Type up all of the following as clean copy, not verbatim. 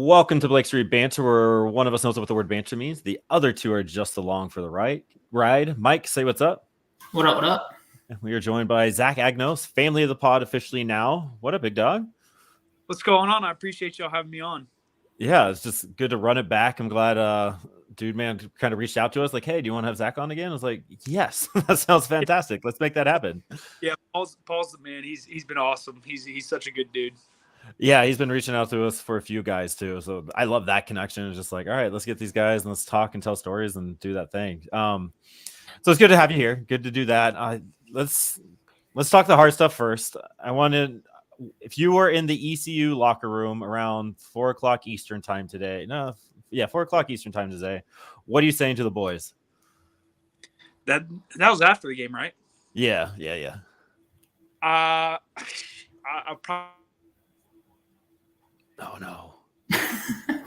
Welcome to Blake Street Banter, where one of us knows what the word banter means. The other two are just along for the ride. Mike, say what's up. What up, what up? We are joined by Zach Agnos, family of the pod officially now. What up, big dog? What's going on? I appreciate y'all having me on. Yeah, it's just good to run it back. I'm glad dude man kind of reached out to us like, hey, do you want to have Zach on again? I was like, yes, that sounds fantastic. Let's make that happen. Yeah, Paul's the man. He's been awesome. He's such a good dude. Yeah, he's been reaching out to us for a few guys too. So I love that connection. It's just like, all right, let's get these guys and let's talk and tell stories and do that thing. So it's good to have you here. Good to do that. Let's talk the hard stuff first. I wanted, if you were in the ECU locker room around 4:00 Eastern time today, 4:00 Eastern time today, what are you saying to the boys? That was after the game, right? Yeah. I probably. Oh no.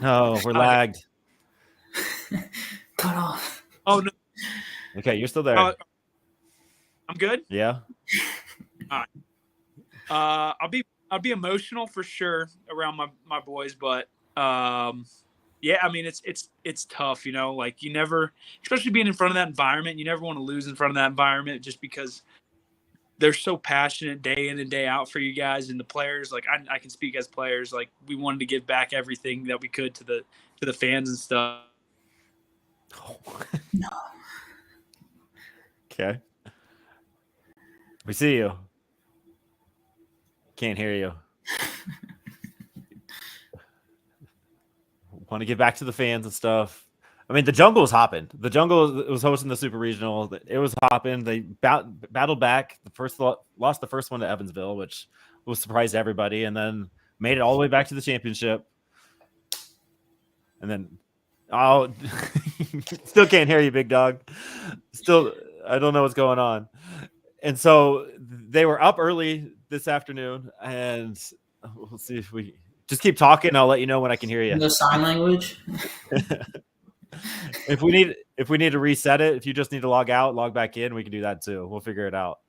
No, we're lagged. Cut off. Oh no. Okay, you're still there. I'm good. Yeah. All right. I'll be emotional for sure around my boys, but yeah, I mean it's tough, like you never, especially being in front of that environment, you never want to lose in front of that environment just because they're so passionate day in and day out for you guys and the players. Like I can speak as players, like we wanted to give back everything that we could to the fans and stuff. No. Okay. We see you. Can't hear you. Want to get back to the fans and stuff. I mean, the jungle was hopping. The jungle was hosting the Super Regional. It was hopping. They battled back. Lost the first one to Evansville, which was a surprise to everybody, and then made it all the way back to the championship. And then, still can't hear you, big dog. Still, I don't know what's going on. And so they were up early this afternoon, and we'll see if we just keep talking. I'll let you know when I can hear you. No sign language. If we need to reset it, if you just need to log out, log back in, we can do that too. We'll figure it out.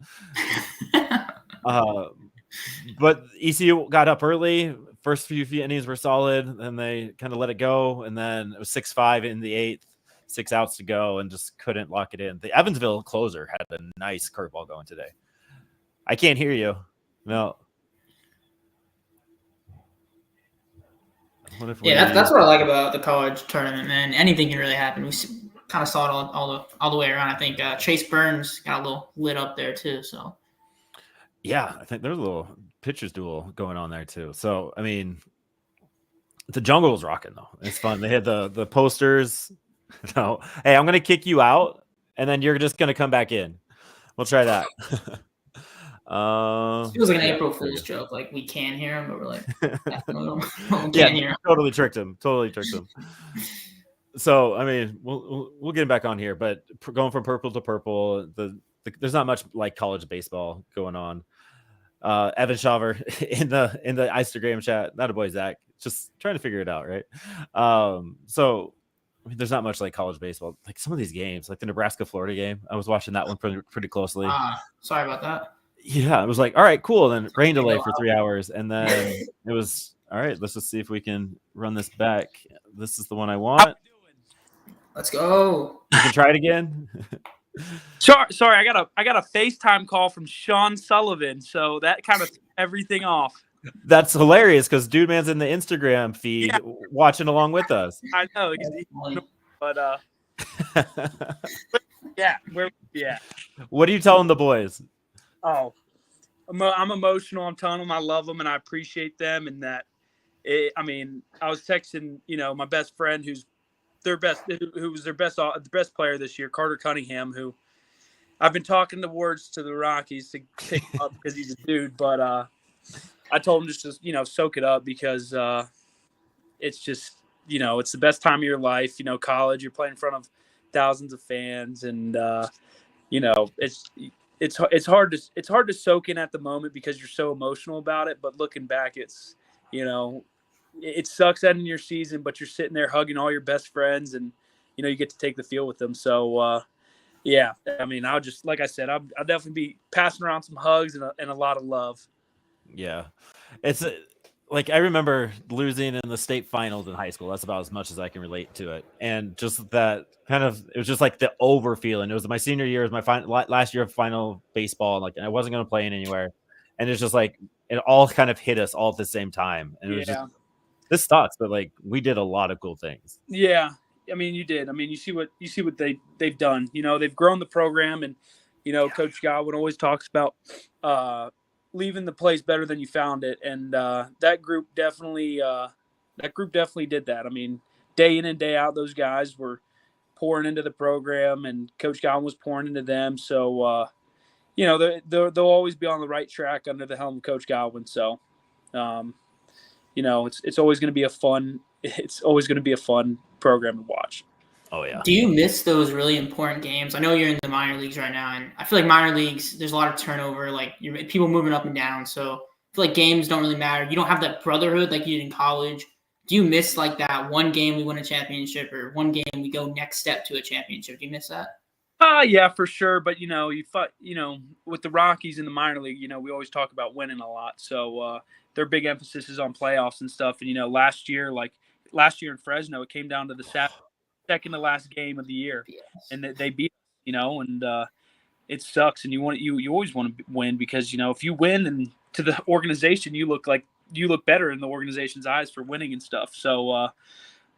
But ECU got up early. First few innings were solid, and they kind of let it go. And then it was 6-5 in the 8th, 6 outs to go, and just couldn't lock it in. The Evansville closer had a nice curveball going today. I can't hear you. No. That's what I like about the college tournament, man. Anything can really happen. We kind of saw it all the way around. I think Chase Burns got a little lit up there too. So yeah, I think there's a little pitchers duel going on there too. So I mean, the jungle was rocking though. It's fun. They had the posters. No, hey, I'm gonna kick you out, and then you're just gonna come back in. We'll try that. It feels like an April Fool's joke. Like we can hear him, but we're like, we can't hear him. Totally tricked him. So I mean, we'll get him back on here. But going from purple to purple, there's not much like college baseball going on. Evan Shaver in the Instagram chat, not a boy Zach, just trying to figure it out, right? So I mean, there's not much like college baseball. Like some of these games, like the Nebraska-Florida game, I was watching that one pretty closely. Sorry about that. Yeah, it was like, all right, cool. Then rain delay for 3 hours, and then it was all right. Let's just see if we can run this back. This is the one I want. Let's go. You can try it again. Sorry, I got a FaceTime call from Sean Sullivan, so that kind of threw everything off. That's hilarious because Dude Man's in the Instagram feed watching along with us. I know, but yeah, What are you telling the boys? Oh, I'm emotional. I'm telling them I love them and I appreciate them, and that I was texting, my best friend who was their best player this year, Carter Cunningham, who I've been talking the words to the Rockies to pick him up because he's a dude, but I told him just to soak it up because it's just it's the best time of your life. College, you're playing in front of thousands of fans, and it's hard to soak in at the moment because you're so emotional about it. But looking back, it's it sucks ending your season, but you're sitting there hugging all your best friends, and you get to take the field with them. So yeah, I'll just, like I said, I'll definitely be passing around some hugs and a lot of love. Yeah, it's like I remember losing in the state finals in high school. That's about as much as I can relate to it. And just that kind of, it was just like the over feeling. It was my senior year, it was my last year of final baseball, and like I wasn't going to play in anywhere. And it's just like it all kind of hit us all at the same time. And it was just, Yeah. this sucks, but like we did a lot of cool things. Yeah. I mean, you did. I mean, you see what they've done. You know, they've grown the program, and Coach Godwin always talks about leaving the place better than you found it, and that group definitely did that. I mean, day in and day out, those guys were pouring into the program, and Coach Godwin was pouring into them. So they'll always be on the right track under the helm of Coach Godwin. So, it's always going to be a fun. It's always going to be a fun program to watch. Oh yeah. Do you miss those really important games? I know you're in the minor leagues right now, and I feel like minor leagues, there's a lot of turnover, like people moving up and down. So I feel like games don't really matter. You don't have that brotherhood like you did in college. Do you miss like that one game we win a championship, or one game we go next step to a championship? Do you miss that? Yeah, for sure. But with the Rockies in the minor league, we always talk about winning a lot. So their big emphasis is on playoffs and stuff. And last year in Fresno, it came down to the second to last game of the year, and they beat us, and it sucks. And you always want to win, because if you win, and to the organization, you look better in the organization's eyes for winning and stuff. So,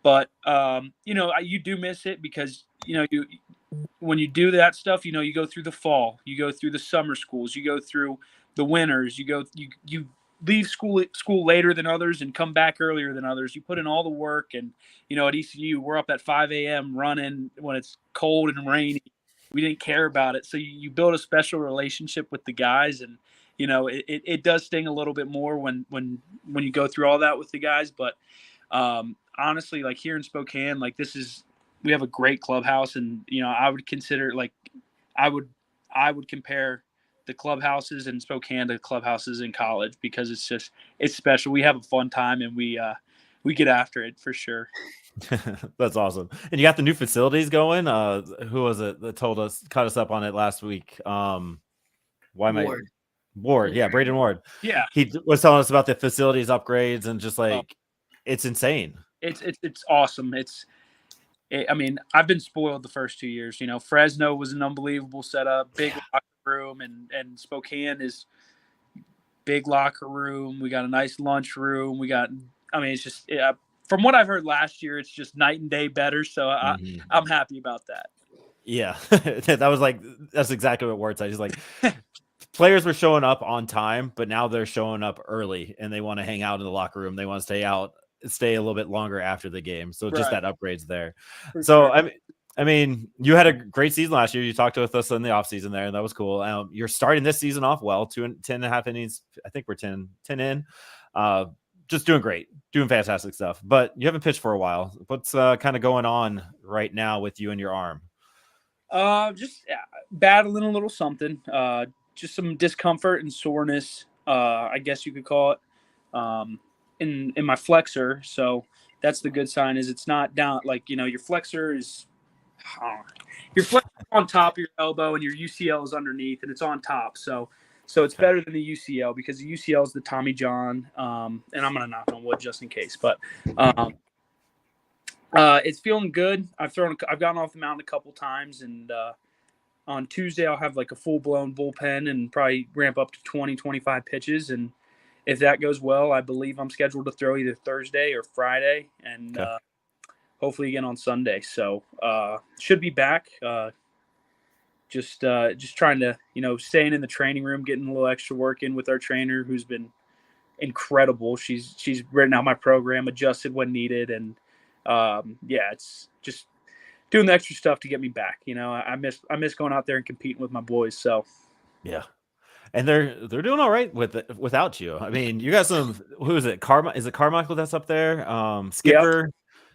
but you do miss it, because when you do that stuff, you go through the fall, you go through the summer schools, you go through the winters, you leave school later than others and come back earlier than others. You put in all the work, and at ECU, we're up at 5 a.m. running when it's cold and rainy. We didn't care about it, so you build a special relationship with the guys, and it does sting a little bit more when you go through all that with the guys. But honestly, like here in Spokane, like we have a great clubhouse, and I would consider, like, I would compare the clubhouses in Spokane to clubhouses in college, because it's special. We have a fun time, and we get after it for sure. That's awesome. And you got the new facilities going. Who was it that caught us up on it last week? Ward, yeah, Braden Ward. Yeah, he was telling us about the facilities upgrades, and just like it's insane. It's awesome. I mean, I've been spoiled the first 2 years. Fresno was an unbelievable setup, big locker room, and Spokane is big locker room. We got a nice lunch room. It's just, from what I've heard last year, it's just night and day better. So I'm happy about that. Yeah, that's exactly what Ward said. He's like, players were showing up on time, but now they're showing up early, and they want to hang out in the locker room. They want to stay a little bit longer after the game. So just that upgrade's there. For so sure. I mean, you had a great season last year. You talked with us in the off season there, and that was cool. You're starting this season off well, 10.5 innings. I think we're 10 in. Just doing great, doing fantastic stuff. But you haven't pitched for a while. What's kind of going on right now with you and your arm? Just battling a little something. Just some discomfort and soreness, I guess you could call it, in my flexor. So that's the good sign, is it's not down, like, your flexor is on top of your elbow, and your UCL is underneath, and it's on top. So it's better than the UCL, because the UCL is the Tommy John. And I'm going to knock on wood just in case, but it's feeling good. I've gotten off the mound a couple times, and on Tuesday I'll have like a full-blown bullpen and probably ramp up to 20-25 pitches, and if that goes well, I believe I'm scheduled to throw either Thursday or Friday, and hopefully again on Sunday. So should be back. Just trying to, staying in the training room, getting a little extra work in with our trainer, who's been incredible. She's written out my program, adjusted when needed, and it's just doing the extra stuff to get me back. I miss going out there and competing with my boys. So yeah. And they're doing all right without you. I mean, you got some. Who is it? Is it Carmichael that's up there? Skipper. Yep.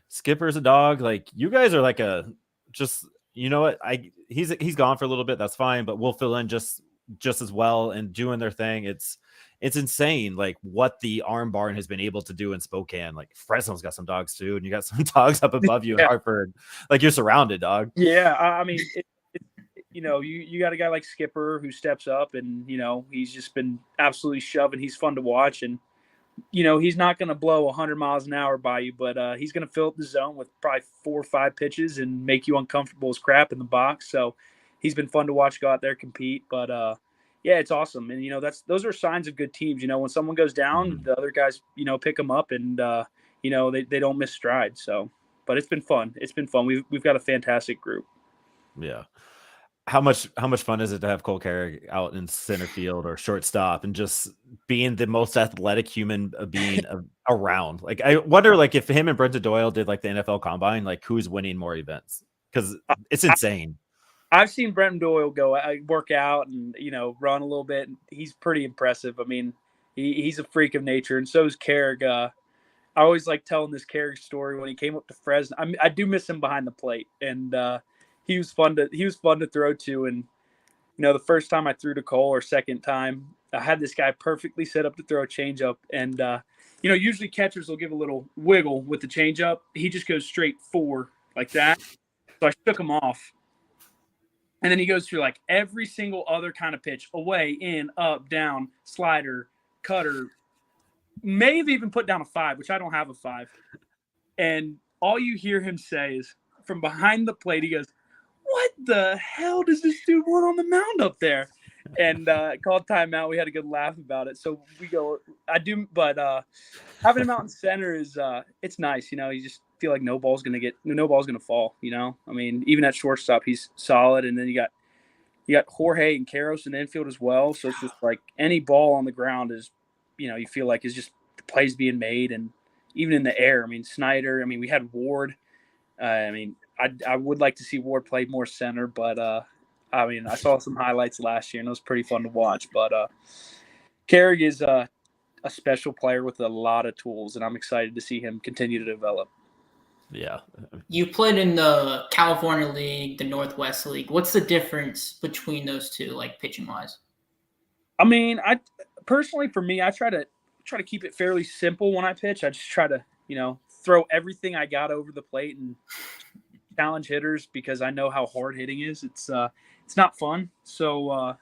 Skipper's a dog. Like, you guys are like you know what? He's gone for a little bit. That's fine, but we'll fill in just as well, and doing their thing. It's insane, like what the arm barn has been able to do in Spokane. Like, Fresno's got some dogs too, and you got some dogs up above you in Hartford. Like, you're surrounded, dog. Yeah, I mean. You got a guy like Skipper who steps up, and he's just been absolutely shoving. He's fun to watch, and he's not going to blow 100 miles an hour by you, but he's going to fill up the zone with probably 4 or 5 pitches and make you uncomfortable as crap in the box. So he's been fun to watch go out there compete. But yeah, it's awesome. And, those are signs of good teams. When someone goes down, the other guys, pick them up and, they don't miss stride. So, but it's been fun. It's been fun. We've got a fantastic group. Yeah. How much fun is it to have Cole Carrick out in center field or shortstop and just being the most athletic human being around? Like, I wonder, like, if him and Brenton Doyle did like the NFL Combine, like who's winning more events? Because it's insane. I've seen Brenton Doyle go work out and run a little bit. He's pretty impressive. I mean, he's a freak of nature, and so is Carrick. I always like telling this Carrick story when he came up to Fresno. I do miss him behind the plate, and he was fun to throw to. And the first time I threw to Cole, or second time, I had this guy perfectly set up to throw a changeup, and usually catchers will give a little wiggle with the changeup. He just goes straight 4 like that. So I shook him off. And then he goes through like every single other kind of pitch: away, in, up, down, slider, cutter. May have even put down a 5, which I don't have a 5. And all you hear him say is, from behind the plate, he goes, "What the hell does this dude want on the mound up there?" And called timeout. We had a good laugh about it. So we go, but having him out in center is it's nice. You just feel like no ball's gonna fall. I mean, even at shortstop, he's solid. And then you got Jorge and Karros in the infield as well. So it's just like any ball on the ground is, you feel like is just the plays being made. And even in the air, I mean, Snyder. I mean, we had Ward. I would like to see Ward play more center, but I mean, I saw some highlights last year, and it was pretty fun to watch. But Carrick is a special player with a lot of tools, and I'm excited to see him continue to develop. Yeah. You played in the California League, the Northwest League. What's the difference between those two, like pitching wise? I mean, I personally, for me, I try to keep it fairly simple when I pitch. I just try to, throw everything I got over the plate and challenge hitters, because I know how hard hitting is. It's not fun. So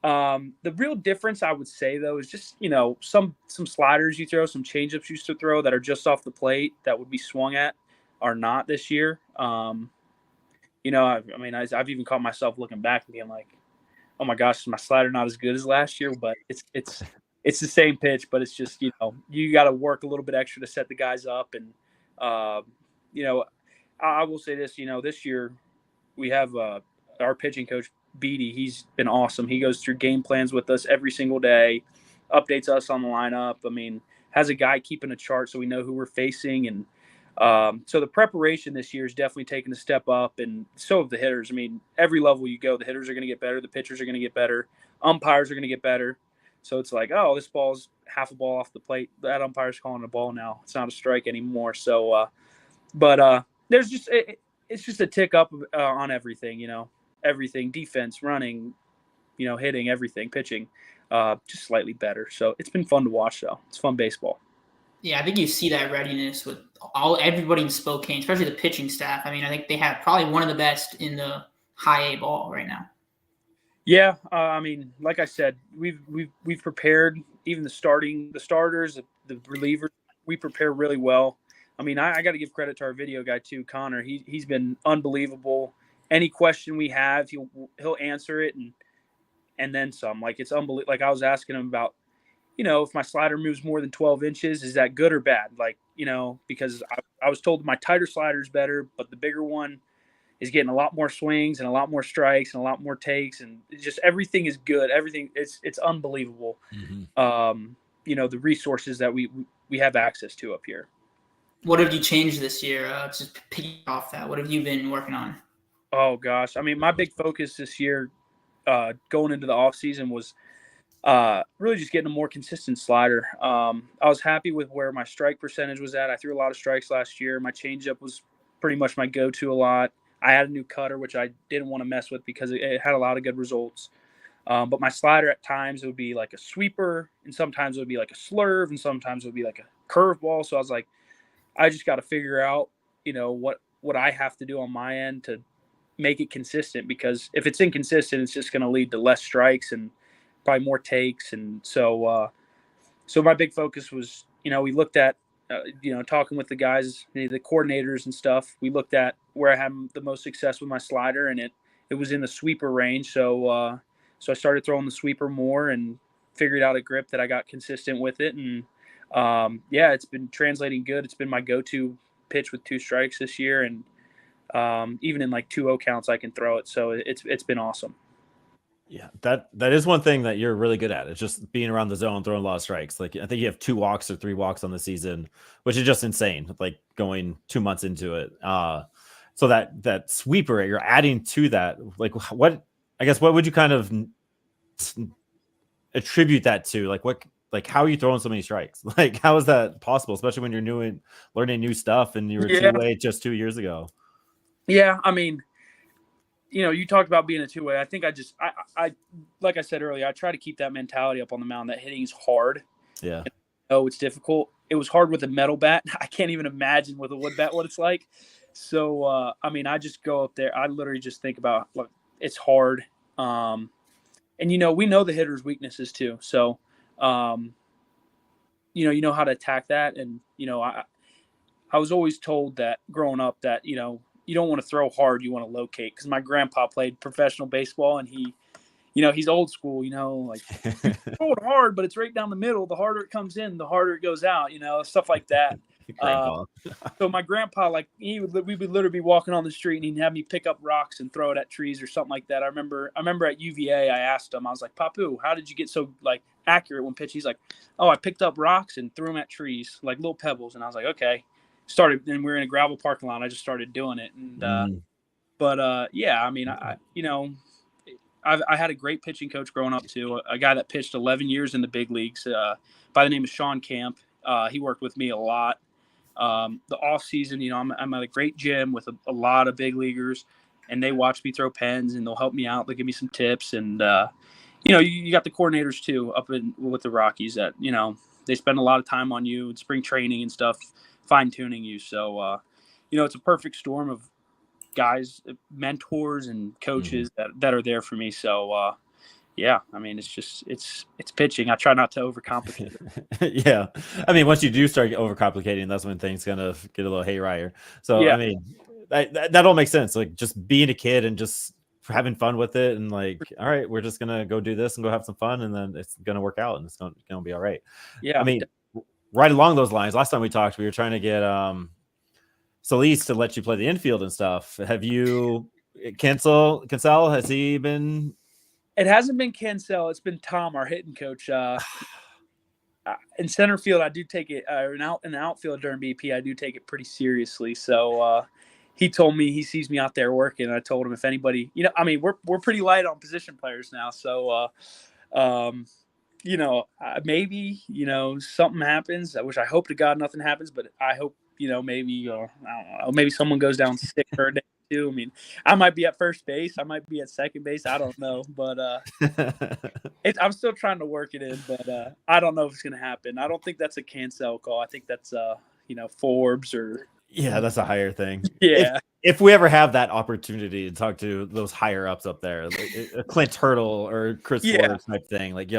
the real difference, I would say, though, is just some sliders you throw, some changeups you used to throw that are just off the plate that would be swung at are not this year. I mean, I've even caught myself looking back and being like, oh my gosh, is my slider not as good as last year? But it's the same pitch, but it's just you got to work a little bit extra to set the guys up. And I will say this, this year we have our pitching coach, Beatty. He's been awesome. He goes through game plans with us every single day, updates us on the lineup. I mean, has a guy keeping a chart so we know who we're facing. And so the preparation this year is definitely taking a step up, and so have the hitters. I mean, every level you go, the hitters are going to get better, the pitchers are going to get better, umpires are going to get better. So it's like, oh, this ball's half a ball off the plate. That umpire's calling a ball now. It's not a strike anymore. So, there's just it's just a tick up on everything. Everything: defense, running, hitting, everything, pitching, just slightly better. So it's been fun to watch, though. It's fun baseball. Yeah, I think you see that readiness with everybody in Spokane, especially the pitching staff. I mean, I think they have probably one of the best in the high A ball right now. Yeah, I mean, like I said, we've prepared. Even the starters, the relievers, we prepare really well. I mean, I got to give credit to our video guy too, Connor. He's been unbelievable. Any question we have, he'll answer it and then some. Like, it's unbelievable. Like, I was asking him about, if my slider moves more than 12 inches, is that good or bad? Like, because I was told my tighter slider is better, but the bigger one is getting a lot more swings and a lot more strikes and a lot more takes, and just everything is good. Everything it's unbelievable. Mm-hmm. The resources that we have access to up here. What have you changed this year? Just pick off that. What have you been working on? Oh gosh, I mean, my big focus this year, going into the off season, was really just getting a more consistent slider. I was happy with where my strike percentage was at. I threw a lot of strikes last year. My changeup was pretty much my go-to a lot. I had a new cutter, which I didn't want to mess with because it had a lot of good results. But my slider at times would be like a sweeper, and sometimes it would be like a slurve, and sometimes it would be like a curveball. So I was like, I just got to figure out, what I have to do on my end to make it consistent, because if it's inconsistent, it's just going to lead to less strikes and probably more takes. And so So my big focus was, we looked at, talking with the guys, the coordinators and stuff. We looked at where I had the most success with my slider, and it was in the sweeper range. So I started throwing the sweeper more and figured out a grip that I got consistent with it. And yeah, it's been translating good. It's been my go-to pitch with 2 strikes this year, and even in like 2-0 counts, I can throw it. So it's been awesome. Yeah, that is one thing that you're really good at. It's just being around the zone, throwing a lot of strikes. Like I think you have 2 walks or 3 walks on the season, which is just insane. Like going 2 months into it. So that sweeper you're adding to that. Like what would you kind of attribute that to? Like how are you throwing so many strikes? Like how is that possible, especially when you're new and learning new stuff and you were 2-way just 2 years ago? Yeah, I mean, you talked about being a 2-way. I think I like I said earlier, I try to keep that mentality up on the mound that hitting is hard. Yeah. Oh, it's difficult. It was hard with a metal bat. I can't even imagine with a wood bat what it's like. So, I mean, I just go up there. I literally just think about, look, it's hard. And, we know the hitter's weaknesses too. So, you know how to attack that. And, I was always told that growing up that, you don't want to throw hard, you want to locate. Because my grandpa played professional baseball, and he's old school, like throw it hard, but it's right down the middle. The harder it comes in, the harder it goes out, stuff like that. So my grandpa, like we would literally be walking on the street, and he'd have me pick up rocks and throw it at trees or something like that. I remember at UVA, I asked him, I was like, Papu, how did you get so like accurate when pitching? He's like, oh, I picked up rocks and threw them at trees, like little pebbles. And I was like, okay. And we were in a gravel parking lot. I just started doing it. And, yeah, I mean, I had a great pitching coach growing up too. A guy that pitched 11 years in the big leagues, by the name of Sean Camp. He worked with me a lot. The off season, I'm at a great gym with a lot of big leaguers, and they watch me throw pens, and they'll help me out. They'll give me some tips, and you got the coordinators too up with the Rockies that they spend a lot of time on you in spring training and stuff, fine tuning you. So it's a perfect storm of guys, mentors, and coaches that are there for me. So yeah, I mean, it's pitching. I try not to overcomplicate it. Yeah, I mean, once you do start overcomplicating, that's when things gonna get a little hayrire. So yeah. I mean, that all makes sense. Like just being a kid and just having fun with it, and like, all right, we're just gonna go do this and go have some fun, and then it's gonna work out, and it's gonna be all right. Yeah, I mean, right along those lines, last time we talked, we were trying to get Solis to let you play the infield and stuff. Have you Cancel? Has he been? It hasn't been Cancel. It's been Tom, our hitting coach. In center field, I do take it. In the outfield during BP, I do take it pretty seriously. So he told me he sees me out there working. And I told him if anybody, I mean, we're pretty light on position players now. So maybe something happens. I hope to God nothing happens, but I hope maybe I don't know, maybe someone goes down sick for a day. I mean, I might be at first base. I might be at second base. I don't know. But I'm still trying to work it in. But I don't know if it's going to happen. I don't think that's a Cancel call. I think that's, Forbes or. Yeah, that's a higher thing. Yeah. If we ever have that opportunity to talk to those higher ups up there, like a Clint Turtle or Chris Forbes type thing, like,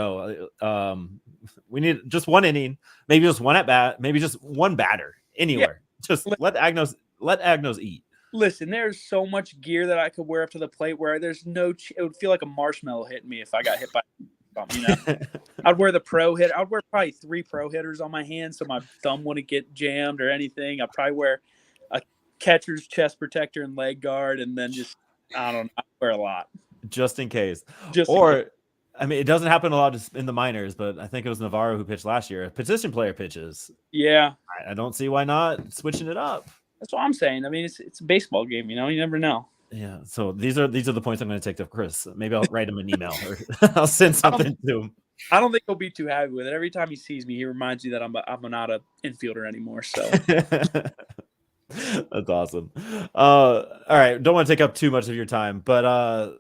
we need just one inning, maybe just one at bat, maybe just one batter anywhere. Yeah. Just let Agnos eat. Listen, there's so much gear that I could wear up to the plate where there's it would feel like a marshmallow hitting me if I got hit by something, I'd wear the pro hit. I'd wear probably 3 pro hitters on my hand so my thumb wouldn't get jammed or anything. I'd probably wear a catcher's chest protector and leg guard, and then just, I don't know, I wear a lot. Just in case. I mean, it doesn't happen a lot in the minors, but I think it was Navarro who pitched last year. A position player pitches. Yeah. I don't see why not switching it up. That's what I'm saying. I mean, it's a baseball game, you never know. Yeah. So these are the points I'm going to take to Chris. Maybe I'll write him an email or I'll send something to him. I don't think he'll be too happy with it. Every time he sees me, he reminds me that I'm not an infielder anymore. So that's awesome. All right. Don't want to take up too much of your time, but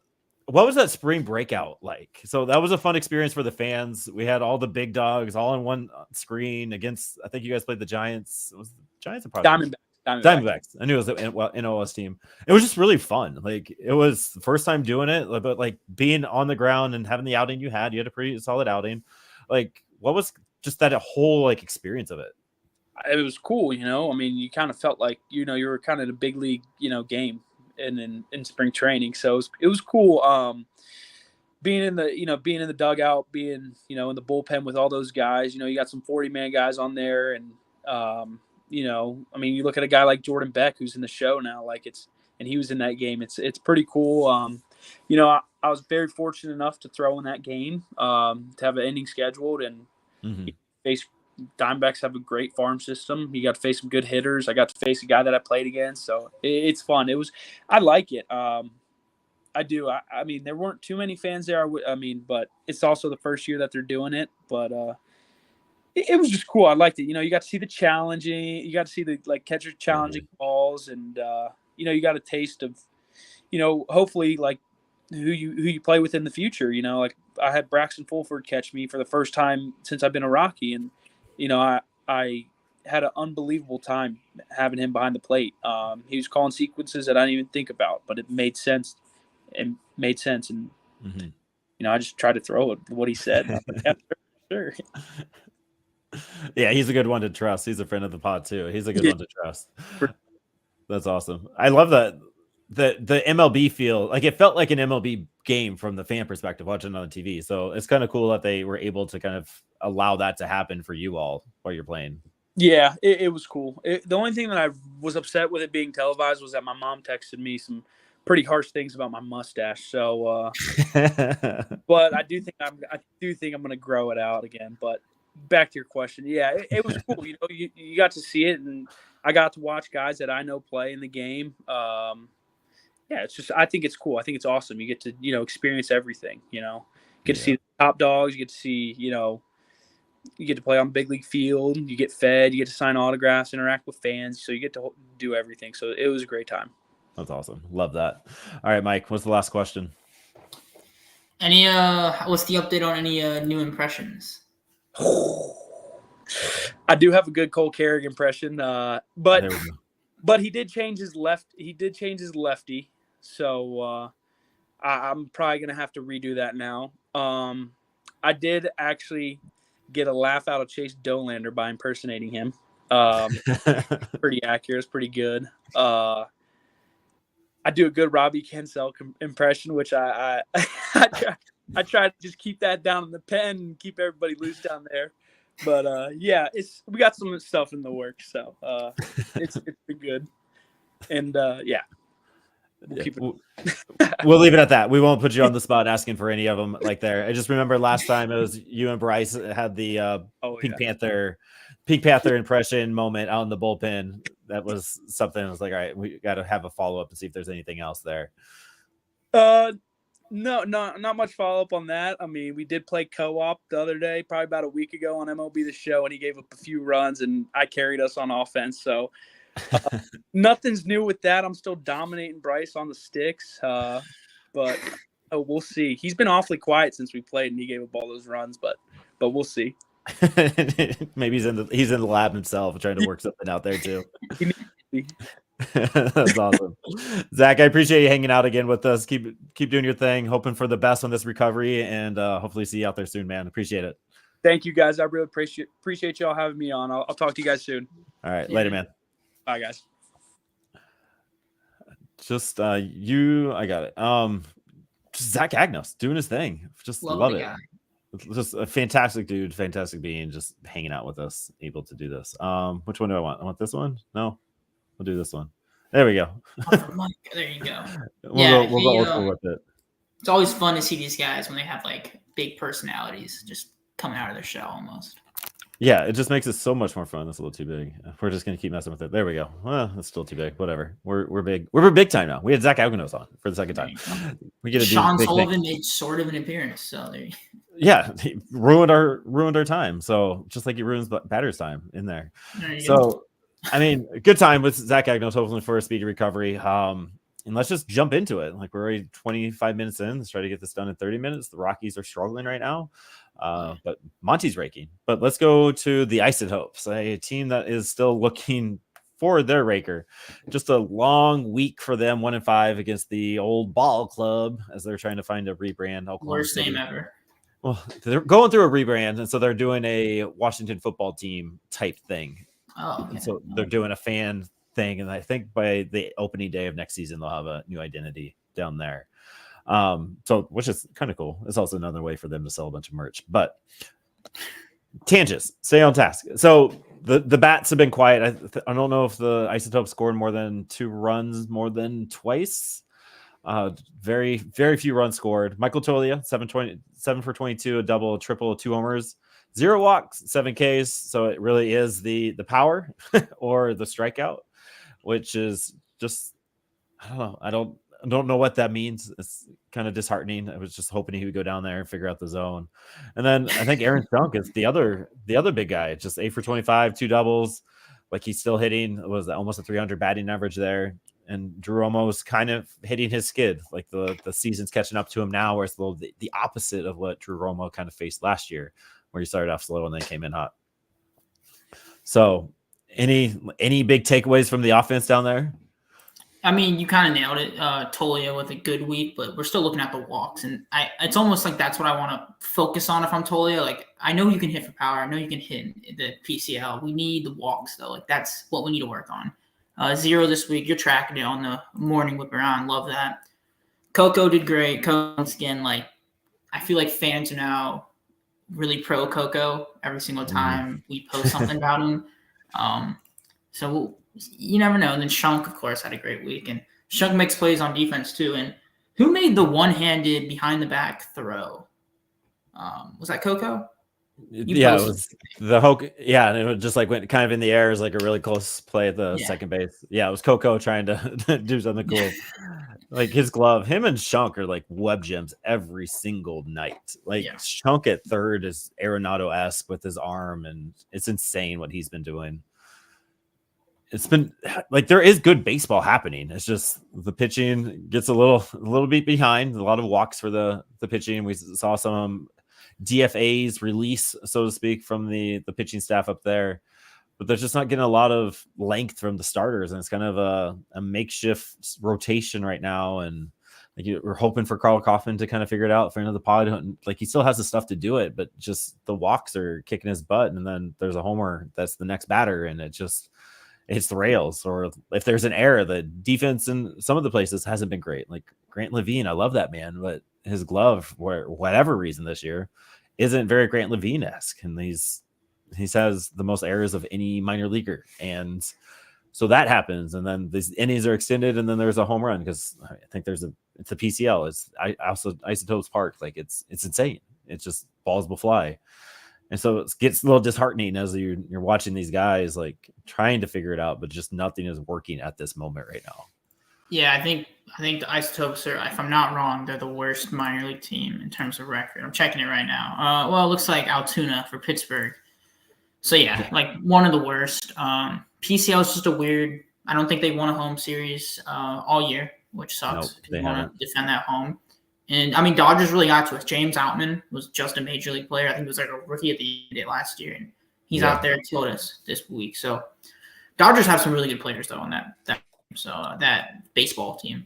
what was that spring breakout like? So that was a fun experience for the fans. We had all the big dogs all on one screen against, I think you guys played the Giants. It was the Giants or Diamondbacks. I knew it was an NOS team. It was just really fun. Like it was the first time doing it, but like being on the ground and having the outing you had a pretty solid outing. Like what was just that whole like experience of it? It was cool, you know. I mean, you kind of felt like, you know, you were kind of the big league, you know, game in spring training. So it was cool. Being in the, you know, being in the dugout, being, you know, in the bullpen with all those guys. You know, you got some 40-man guys on there, and you know, I mean, you look at a guy like Jordan Beck who's in the show now, like and he was in that game. It's pretty cool. You know, I was very fortunate enough to throw in that game, to have an inning scheduled, and face Diamondbacks have a great farm system. You got to face some good hitters. I got to face a guy that I played against, so it's fun. I like it. I do. I mean, there weren't too many fans there. I mean, but it's also the first year that they're doing it. But it was just cool. I liked it. You know, you got to see the challenging. You got to see the like catcher challenging balls, and you know, you got a taste of, you know, hopefully like who you play with in the future. You know, like I had Braxton Fulford catch me for the first time since I've been a Rocky, and you know, I had an unbelievable time having him behind the plate. He was calling sequences that I didn't even think about, but it made sense. And you know, I just tried to throw it what he said. Like, yeah, sure. Yeah, he's a good one to trust. He's a friend of the pod too. He's a good one to trust. That's awesome. I love that the MLB feel, like it felt like an MLB game from the fan perspective watching it on TV. So it's kind of cool that they were able to kind of allow that to happen for you all while you're playing. Yeah, it was cool. The only thing that I was upset with it being televised was that my mom texted me some pretty harsh things about my mustache. So, but I do think I'm going to grow it out again. But back to your question, yeah, it was cool. You know, you got to see it, and I got to watch guys that I know play in the game. Yeah, it's just, I think it's cool. I think it's awesome. You get to, you know, experience everything. You know, get to see the top dogs. You get to see, you know, you get to play on big league field. You get fed. You get to sign autographs, interact with fans. So you get to do everything. So it was a great time. That's awesome. Love that. All right, Mike, what's the last question? What's the update on any new impressions? I do have a good Cole Carrick impression, but he did change his lefty, so I'm probably gonna have to redo that now. I did actually get a laugh out of Chase Dolander by impersonating him. Pretty accurate. It's pretty good. I do a good Robbie Kensell impression, which I try to just keep that down in the pen and keep everybody loose down there. But yeah, we got some stuff in the works, so it's been good. And yeah, we'll leave it at that. We won't put you on the spot asking for any of them like there. I just remember last time it was you and Bryce had the Pink Panther impression moment out in the bullpen. That was something I was like, all right, we got to have a follow-up and see if there's anything else there. No, not much follow-up on that. I mean, we did play co-op the other day, probably about a week ago on MLB The Show, and he gave up a few runs, and I carried us on offense. So nothing's new with that. I'm still dominating Bryce on the sticks, but we'll see. He's been awfully quiet since we played, and he gave up all those runs, but we'll see. Maybe he's in the lab himself trying to work something out there too. That's awesome. Zach, I appreciate you hanging out again with us. Keep doing your thing. Hoping for the best on this recovery, and hopefully see you out there soon, man. Appreciate it. Thank you, guys. I really appreciate y'all having me on. I'll talk to you guys soon. All right, later, man. Bye, guys. Just I got it. Just Zach Agnos doing his thing. Just love it. Guy. Just a fantastic dude, fantastic being, just hanging out with us, able to do this. Which one do I want? I want this one. No, we'll do this one. There we go. There you go. We'll go with it. It's always fun to see these guys when they have like big personalities just coming out of their shell almost. Yeah, it just makes it so much more fun. That's a little too big. We're just gonna keep messing with it. There we go. Well, that's still too big. Whatever. We're big. We're big time now. We had Zach Agnos on for the second time. We get to Sean Sullivan made sort of an appearance. So there. Yeah, he ruined our time. So just like he ruins batter's time in there. So I mean, good time with Zach Agnos, hopefully for a speedy recovery. And let's just jump into it. Like we're already 25 minutes in. Let's try to get this done in 30 minutes. The Rockies are struggling right now. But Monty's raking. But let's go to the Isotopes, a team that is still looking for their raker. Just a long week for them, 1-5 against the old ball club as they're trying to find a rebrand. Worst name ever. Well, they're going through a rebrand, and so they're doing a Washington football team type thing. Oh, okay. And so they're doing a fan thing, and I think by the opening day of next season, they'll have a new identity down there. So which is kind of cool. It's also another way for them to sell a bunch of merch. But tangents, stay on task. So the bats have been quiet. I don't know if the Isotopes scored more than 2 runs more than twice. Very few runs scored. Michael Tolia, 7 for 22, a double, a triple, 2 homers, 0 walks, 7 Ks. So it really is the power or the strikeout, which is just, I don't know. I don't know what that means. It's kind of disheartening. I was just hoping he would go down there and figure out the zone. And then I think Aaron Stunk is the other big guy, just 8 for 25, 2 doubles. Like he's still hitting, was almost a 300 batting average there. And Drew Romo was kind of hitting his skid. Like the season's catching up to him now, where it's a little the opposite of what Drew Romo kind of faced last year, where he started off slow and then came in hot. So any big takeaways from the offense down there? I mean, you kind of nailed it. Tolia with a good week, but we're still looking at the walks, and it's almost like that's what I want to focus on if I'm Tolia. Like, I know you can hit for power. I know you can hit the PCL. We need the walks, though. Like, that's what we need to work on. 0 this week. You're tracking it on the morning whip around. Love that. Coco did great. Coco, once again, like, I feel like fans are now really pro Coco every single time we post something about him. So you never know. And then Shunk, of course, had a great week. And Shunk makes plays on defense, too. And who made the one-handed behind-the-back throw? Was that Coco? It was the Hulk. Yeah, and it just like went kind of in the air. It was like a really close play at the second base. Yeah, it was Coco trying to do something cool. Like his glove, him and Shunk are like web gems every single night. Like Shunk at third is Arenado-esque with his arm, and it's insane what he's been doing. It's been like there is good baseball happening. It's just the pitching gets a little bit behind. A lot of walks for the pitching. We saw some DFAs release, so to speak, from the pitching staff up there, but they're just not getting a lot of length from the starters, and it's kind of a makeshift rotation right now. And like we're hoping for Carl Kaufman to kind of figure it out for another pod. Like he still has the stuff to do it, but just the walks are kicking his butt. And then there's a homer that's the next batter, and it just hits the rails. Or if there's an error, the defense in some of the places hasn't been great. Like Grant Levine, I love that man, but his glove, for whatever reason this year, isn't very Grant Levine-esque, and he has the most errors of any minor leaguer, and so that happens, and then these innings are extended, and then there's a home run because I think it's a PCL. It's also Isotopes Park, like it's insane. It's just balls will fly, and so it gets a little disheartening as you're watching these guys like trying to figure it out, but just nothing is working at this moment right now. Yeah, I think the Isotopes are, if I'm not wrong, they're the worst minor league team in terms of record. I'm checking it right now. Well, it looks like Altoona for Pittsburgh. So, yeah, like one of the worst. PCL is just a weird – I don't think they won a home series all year, which sucks. Nope, they want to defend that home. And, I mean, Dodgers really got to it. James Outman was just a major league player. I think he was like a rookie at the end of last year. And he's out there killed us this week. So, Dodgers have some really good players, though, on that that baseball team.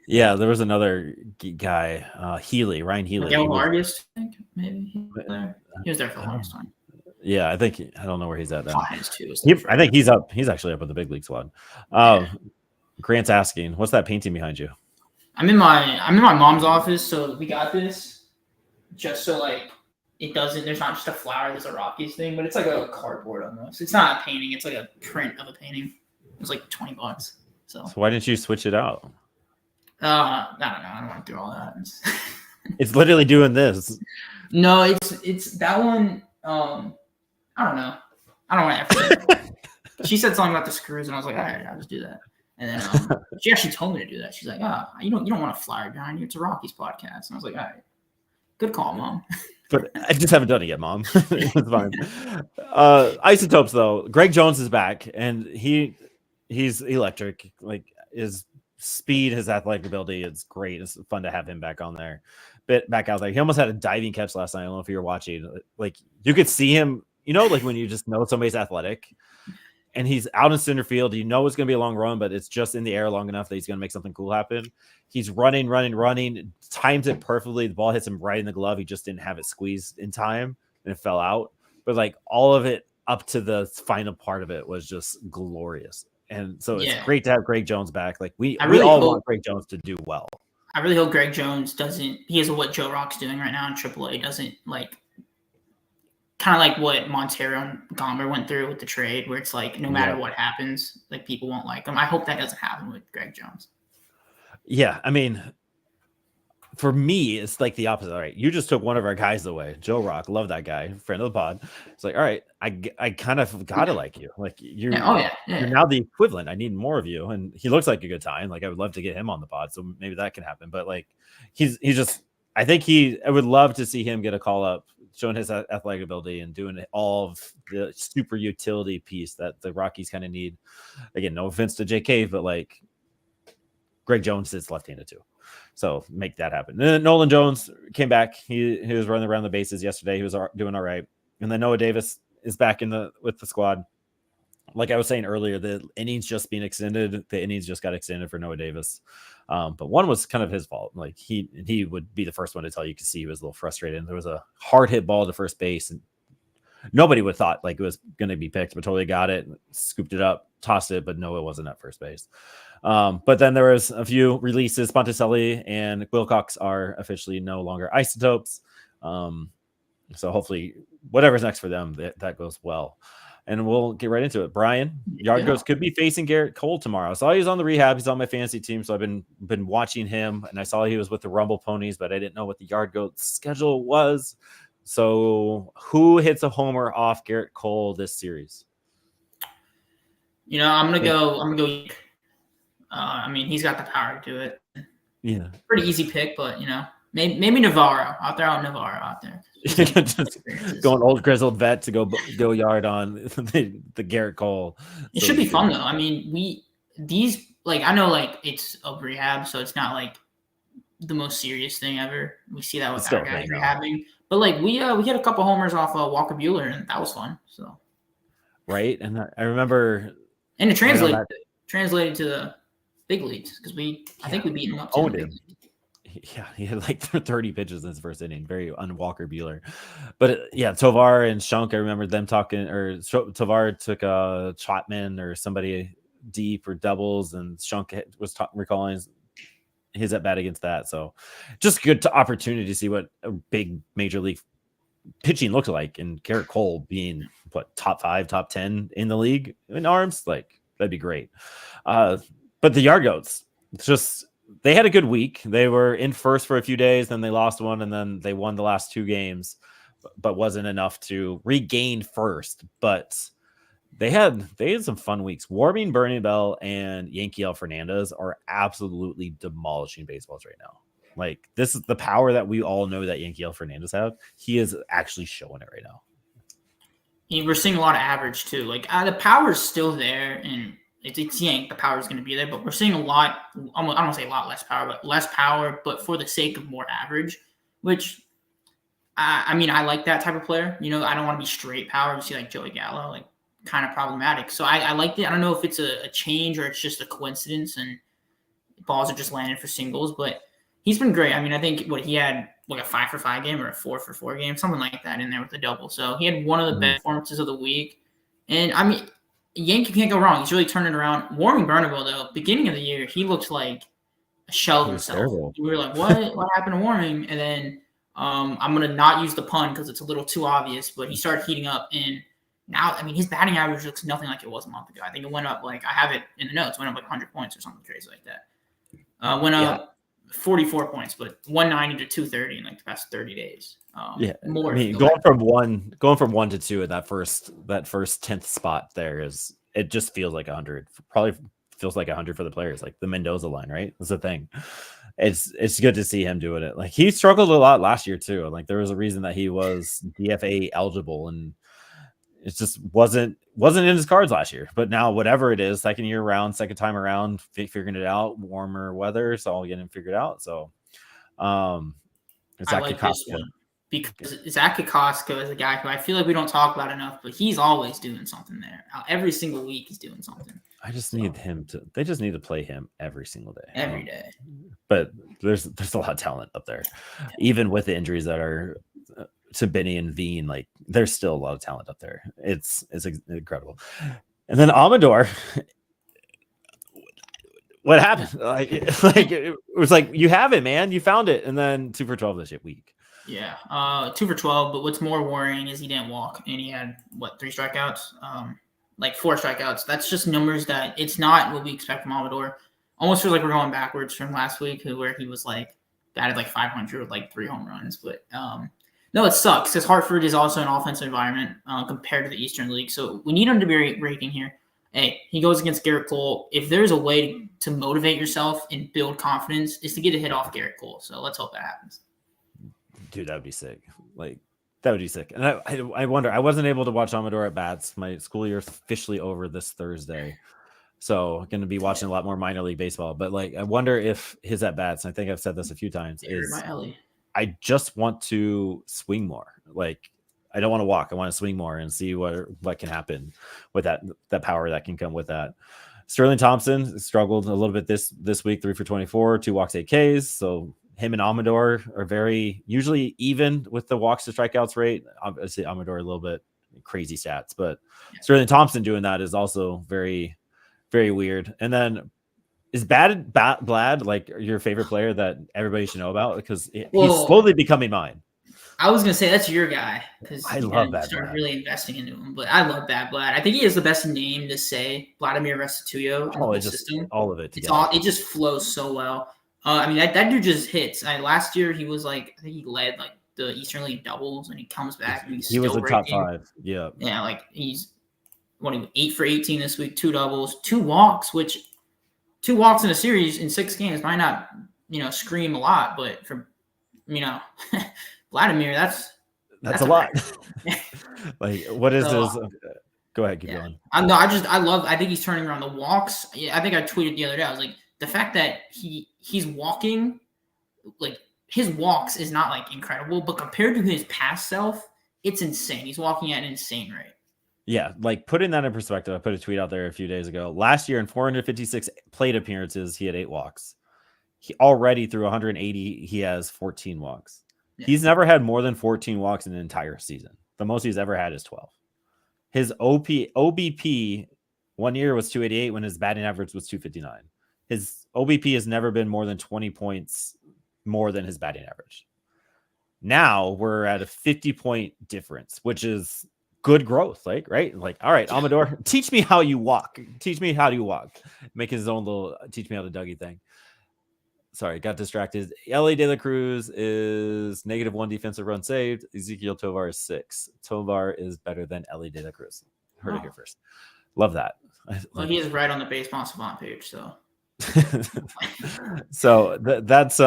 Yeah, there was another guy, Ryan Healy. Miguel Vargas, I think, maybe. He was there for the longest time. Yeah, I don't know where he's at now. I think he's up. He's actually up with the big league squad. Grant's asking, what's that painting behind you? I'm in my mom's office, so we got this just so like it doesn't. There's not just a flower. There's a Rockies thing, but it's like a cardboard almost. It's not a painting. It's like a print of a painting. It was like $20. So why didn't you switch it out? I don't know. I don't want to do all that. It's literally doing this. No, it's that one. I don't know. I don't want to. She said something about the screws, and I was like, all right, I'll just do that. And then she actually told me to do that. She's like, you don't want a flyer behind you. It's a Rockies podcast. And I was like, all right, good call, Mom. But I just haven't done it yet, Mom. It's fine. Isotopes, though. Greg Jones is back, and he's electric. Like his speed, his athletic ability, it's great. It's fun to have him back on there. Back out there. He almost had a diving catch last night. I don't know if you were watching. Like you could see him, like when you just know somebody's athletic. and he's out in center field. You know it's going to be a long run, but it's just in the air long enough that he's going to make something cool happen. He's running, times it perfectly. The ball hits him right in the glove. He just didn't have it squeezed in time, and it fell out. But like all of it up to the final part of it was just glorious. And so it's great to have Greg Jones back. Like we all want Greg Jones to do well. I really hope Greg Jones doesn't. He is what Joe Rock's doing right now in AAA. Doesn't like kind of like what Montero and Gomber went through with the trade, where it's like no matter what happens, like people won't like him. I hope that doesn't happen with Greg Jones. Yeah, I mean, for me, it's like the opposite. All right, you just took one of our guys away, Joe Rock. Love that guy, friend of the pod. It's like, all right, I kind of gotta like you. Like you're now the equivalent. I need more of you, and he looks like a good time. Like I would love to get him on the pod, so maybe that can happen. But like he's just, I think I would love to see him get a call up, showing his athletic ability and doing all of the super utility piece that the Rockies kind of need. Again, no offense to JK, but like Greg Jones is left-handed too. So make that happen. And then Nolan Jones came back. He was running around the bases yesterday. He was doing all right. And then Noah Davis is back with the squad. Like I was saying earlier, the innings just being extended. The innings just got extended for Noah Davis. But one was kind of his fault. Like he would be the first one to tell you could see he was a little frustrated. And there was a hard hit ball to first base, and nobody would have thought like it was going to be picked, but totally got it, scooped it up, tossed it, but no, it wasn't at first base. But then there was a few releases. Ponticelli and Wilcox are officially no longer Isotopes. So hopefully whatever's next for them, that goes well. And we'll get right into it. Brian, Yardgoats could be facing Garrett Cole tomorrow. I saw he was on the rehab. He's on my fantasy team, so I've been watching him, and I saw he was with the Rumble Ponies, but I didn't know what the Yardgoats schedule was. So who hits a homer off Garrett Cole this series? I'm gonna go. I mean, he's got the power to do it. Yeah, pretty easy pick, but maybe Navarro. I'll throw out Navarro out there. Just going old grizzled vet to go yard on the Garrett Cole. It should be fun though. I mean, I know like it's a rehab, so it's not like the most serious thing ever. We see that with our guys rehabbing, but like we hit a couple homers off Walker Buehler, and that was fun. So right, and I remember, and it translated to the big leagues because I think we beat him up. Owned him. Yeah, he had like 30 pitches in his first inning. Very un-Walker Buehler. But Tovar and Shunk, I remember them talking, or Tovar took a Chapman or somebody deep or doubles, and Shunk was recalling his at bat against that. So just good opportunity to see what a big major league pitching looked like, and Garrett Cole being top 5, top 10 in the league in arms, like that'd be great. But the Yardgoats, they had a good week. They were in first for a few days, then they lost one, and then they won the last 2 games, but wasn't enough to regain first. But they had some fun weeks. Warming Bernabel and Yankiel Fernandez are absolutely demolishing baseballs right now. Like this is the power that we all know that Yankiel Fernandez have. He is actually showing it right now. We're seeing a lot of average too. Like the power is still there, and it's Yank. The power is going to be there, but we're seeing a lot. I don't want to say a lot less power, but less power, but for the sake of more average. Which, I mean, I like that type of player. I don't want to be straight power. You see, like Joey Gallo, like kind of problematic. So I like it. I don't know if it's a change or it's just a coincidence, and balls are just landing for singles. But he's been great. I mean, I think he had like a 5-for-5 game or a 4-for-4 game, something like that in there with the double. So he had one of the best performances of the week, and I mean. Yankee can't go wrong. He's really turning around. Warming Bernabel, though, beginning of the year, he looked like a shell of himself. Terrible. We were like, what happened to Warming? And then I'm going to not use the pun because it's a little too obvious, but he started heating up. And now, I mean, his batting average looks nothing like it was a month ago. I think it went up, I have it in the notes, went up like 100 points or something crazy like that. Went up 44 points, but 190 to 230 in like the past 30 days. More. I mean, going from 1 to 2 at that first 10th spot there it just feels like 100. Probably feels like 100 for the players, like the Mendoza line, right? That's the thing. It's good to see him doing it. Like he struggled a lot last year too. Like there was a reason that he was DFA eligible, and it just wasn't in his cards last year. But now whatever it is, second time around, figuring it out, warmer weather, it's all getting figured out. So I like this one. because Zach Kokoska is a guy who I feel like we don't talk about enough, but he's always doing something there. Every single week he's doing something. I just need him to. They just need to play him every single day. Every day. But there's a lot of talent up there, even with the injuries that are to Benny and Veen. Like there's still a lot of talent up there. It's incredible. And then Amador. What happened? Like it was like you have it, man. You found it, and then 2 for 12 this week. Yeah, 2 for 12. But what's more worrying is he didn't walk, and he had 3 strikeouts, 4 strikeouts. That's just numbers that it's not what we expect from Amador. Almost feels like we're going backwards from last week, where he was batted 500 with 3 home runs. But no, it sucks because Hartford is also an offensive environment compared to the Eastern League. So we need him to be raking here. Hey, he goes against Garrett Cole. If there's a way to motivate yourself and build confidence, is to get a hit off Garrett Cole. So let's hope that happens. Dude, that would be sick. That would be sick. And I wonder, I wasn't able to watch Amador at bats. My school year is officially over this Thursday. So I'm going to be watching a lot more minor league baseball. But I wonder if his at bats, and I think I've said this a few times, I just want to swing more. I don't want to walk. I want to swing more and see what can happen with that power that can come with that. Sterling Thompson struggled a little bit this week, 3 for 24, 2 walks, 8 Ks. So him and Amador are very usually even with the walks to strikeouts rate. Obviously Amador a little bit crazy stats, but Sterling Thompson doing that is also very, very weird. And then is Blad your favorite player that everybody should know about? Because he's slowly becoming mine. I was gonna say that's your guy because I love Bad started Blad. really investing into him. But I love Bad Blad. I think he has the best name to say Vladimir Restituyo in the system. All of it. It just flows so well. That dude just hits. Last year he was I think he led the Eastern League doubles, and he comes back and he was the top 5. Yeah. Yeah, he's 8 for 18 this week, 2 doubles, 2 walks, which 2 walks in a series in 6 games might not scream a lot, but for Vladimir, that's a lot. What is this? Go ahead, keep going. I think he's turning around the walks. Yeah, I think I tweeted the other day. I was the fact that he's walking, his walks is not incredible, but compared to his past self, it's insane. He's walking at an insane rate. Yeah, putting that in perspective, I put a tweet out there a few days ago. Last year in 456 plate appearances, he had 8 walks. He already through 180, he has 14 walks. Yeah. He's never had more than 14 walks in an entire season. The most he's ever had is 12. His OBP 1 year was 288 when his batting average was 259. His OBP has never been more than 20 points more than his batting average. Now we're at a 50-point difference, which is good growth, right? All right, Amador, teach me how you walk. Teach me how you walk. Make his own little teach me how to Dougie thing. Sorry, got distracted. Ellie De La Cruz is -1 defensive run saved. Ezekiel Tovar is 6. Tovar is better than Ellie De La Cruz. Heard it here first. Love that. Well, he is right on the Baseball Savant page, so. So that's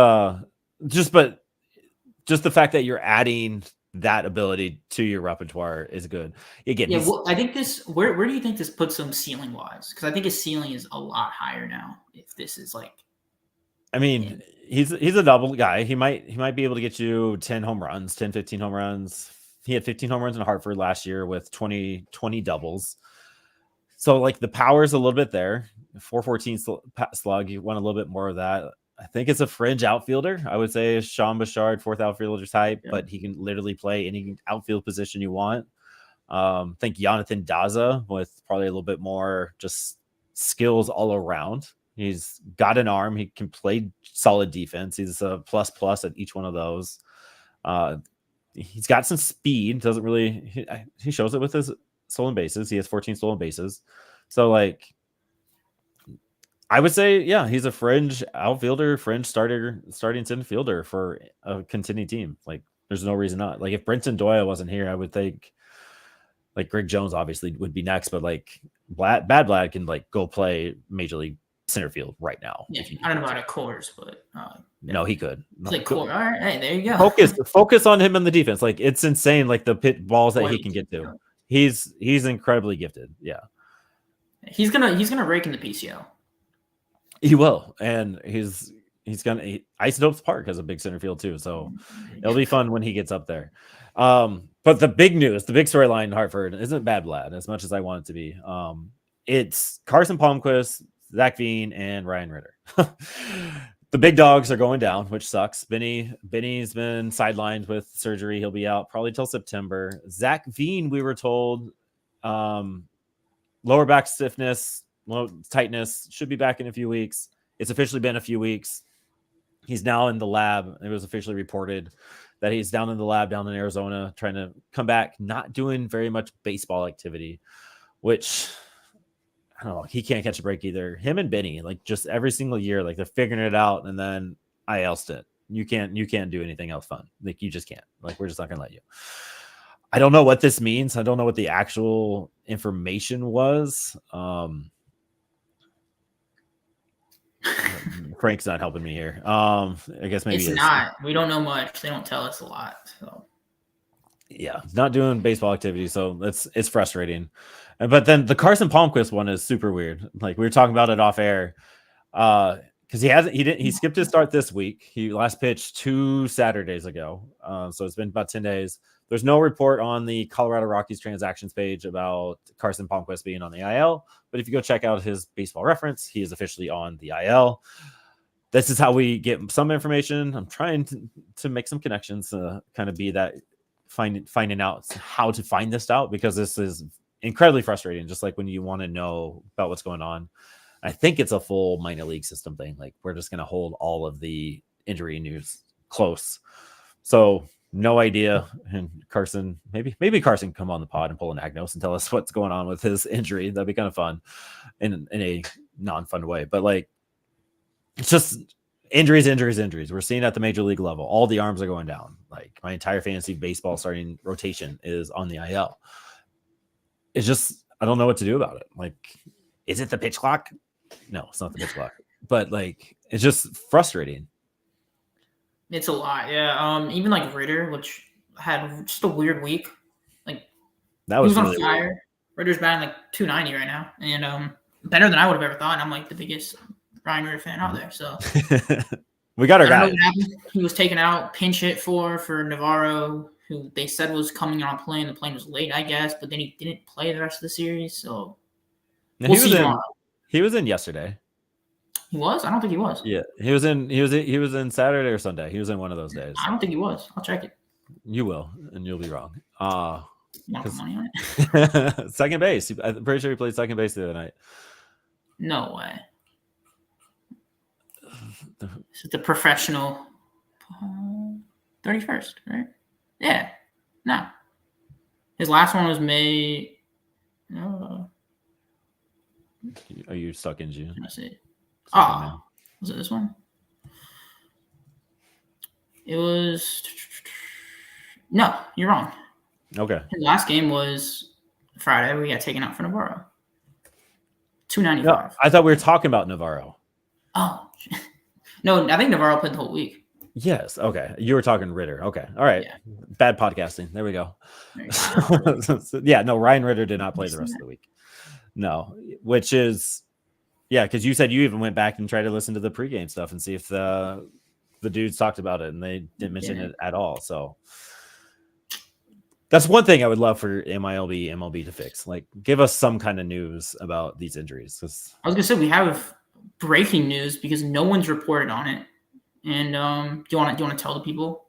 just the fact that you're adding that ability to your repertoire is good. Again, I think this. Where do you think this puts him ceiling wise? Because I think his ceiling is a lot higher now. If this is he's a double guy. He might be able to get you 10 home runs, 10, 15 home runs. He had 15 home runs in Hartford last year with 20 doubles. So the power's a little bit there. 414 slug. You want a little bit more of that. I think it's a fringe outfielder. I would say Sean Bouchard, 4th outfielder type, but he can literally play any outfield position you want. I think Jonathan Daza with probably a little bit more just skills all around. He's got an arm. He can play solid defense. He's a plus at each one of those. He's got some speed. Doesn't really. He shows it with his stolen bases. He has 14 stolen bases. So I would say, yeah, he's a fringe outfielder, fringe starting center fielder for a contending team. There's no reason not. If Brenton Doyle wasn't here, I would think Greg Jones obviously would be next, but Bad Blad can go play Major League center field right now. Yeah, I don't know about a Coors, but no, he could. Cool. All right, hey, there you go. Focus on him in the defense. It's insane. The pit balls that he can get to. He's incredibly gifted. Yeah, he's gonna rake in the PCO. He will, and he's Isotopes Park has a big center field too, so it'll be fun when he gets up there. But the big news, the big storyline in Hartford isn't Bad Blad as much as I want it to be. It's Carson Palmquist, Zach Veen, and Ryan Ritter. The big dogs are going down, which sucks. Benny's been sidelined with surgery. He'll be out probably till September. Zach Veen, we were told, lower back stiffness, low tightness, should be back in a few weeks. It's officially been a few weeks. He's now in the lab. It was officially reported that he's down in the lab down in Arizona trying to come back, not doing very much baseball activity, which I don't know. He can't catch a break either. Him and Benny, like just every single year, like they're figuring it out, and then IL stint. You can't do anything else fun. Like you just can't. Like we're just not gonna let you. I don't know what this means. I don't know what the actual information was. Frank's not helping me here. I guess maybe it's not. We don't know much. They don't tell us a lot. So yeah, not doing baseball activity, so it's frustrating. But then the Carson Palmquist one is super weird. Like we were talking about it off air, because he skipped his start this week. He last pitched 2 Saturdays ago, so it's been about 10 days. There's no report on the Colorado Rockies transactions page about Carson Palmquist being on the IL, but if you go check out his baseball reference, he is officially on the IL. This is how we get some information. I'm trying to make some connections to kind of be that finding out how to find this out, because this is incredibly frustrating. Just like when you want to know about what's going on, I think it's a full minor league system thing. Like we're just going to hold all of the injury news close. So no idea. And Carson, maybe Carson come on the pod and pull an Agnos and tell us what's going on with his injury. That'd be kind of fun in a non-fun way. But like, it's just injuries. We're seeing at the major league level. All the arms are going down. Like my entire fantasy baseball starting rotation is on the IL. It's just, I don't know what to do about it. Like, is it the pitch clock? No, it's not the pitch clock. But like, it's just frustrating. it's a lot. Yeah. Even like Ritter, which had just a weird week. Like That was he was really on fire. Weird. Ritter's batting like 290 right now, and better than I would have ever thought. And I'm like the biggest Ryan Ritter fan out there. So we got our I guy. don't know what happened. He was taken out, pinch hit for Navarro, who they said was coming on a plane. The plane was late, I guess, but then he didn't play the rest of the series. So we'll see tomorrow. He was in yesterday. He was? I don't think he was. Yeah, he was in Saturday or Sunday. He was in one of those days. I don't think he was. I'll check it. You will, and you'll be wrong. You want the money on it? Second base. I'm pretty sure he played second base the other night. No way. This is the professional 31st, right? Yeah. No. His last one was May. Are you stuck in June? Let's see. Oh, was it this one? It was. No, you're wrong. Okay. His last game was Friday. We got taken out for Navarro. 295. No, I thought we were talking about Navarro. Oh, no, I think Navarro played the whole week. Yes. Okay. You were talking Ritter. Okay. All right. Yeah. Bad podcasting. There we go. Yeah. No, Ryan Ritter did not play the rest of the week. No, which is, yeah, because you said you even went back and tried to listen to the pregame stuff and see if the dudes talked about it, and they didn't mention it at all. So that's one thing I would love for MLB to fix. Like, give us some kind of news about these injuries. I was gonna say we have breaking news because no one's reported on it. And do you want to tell the people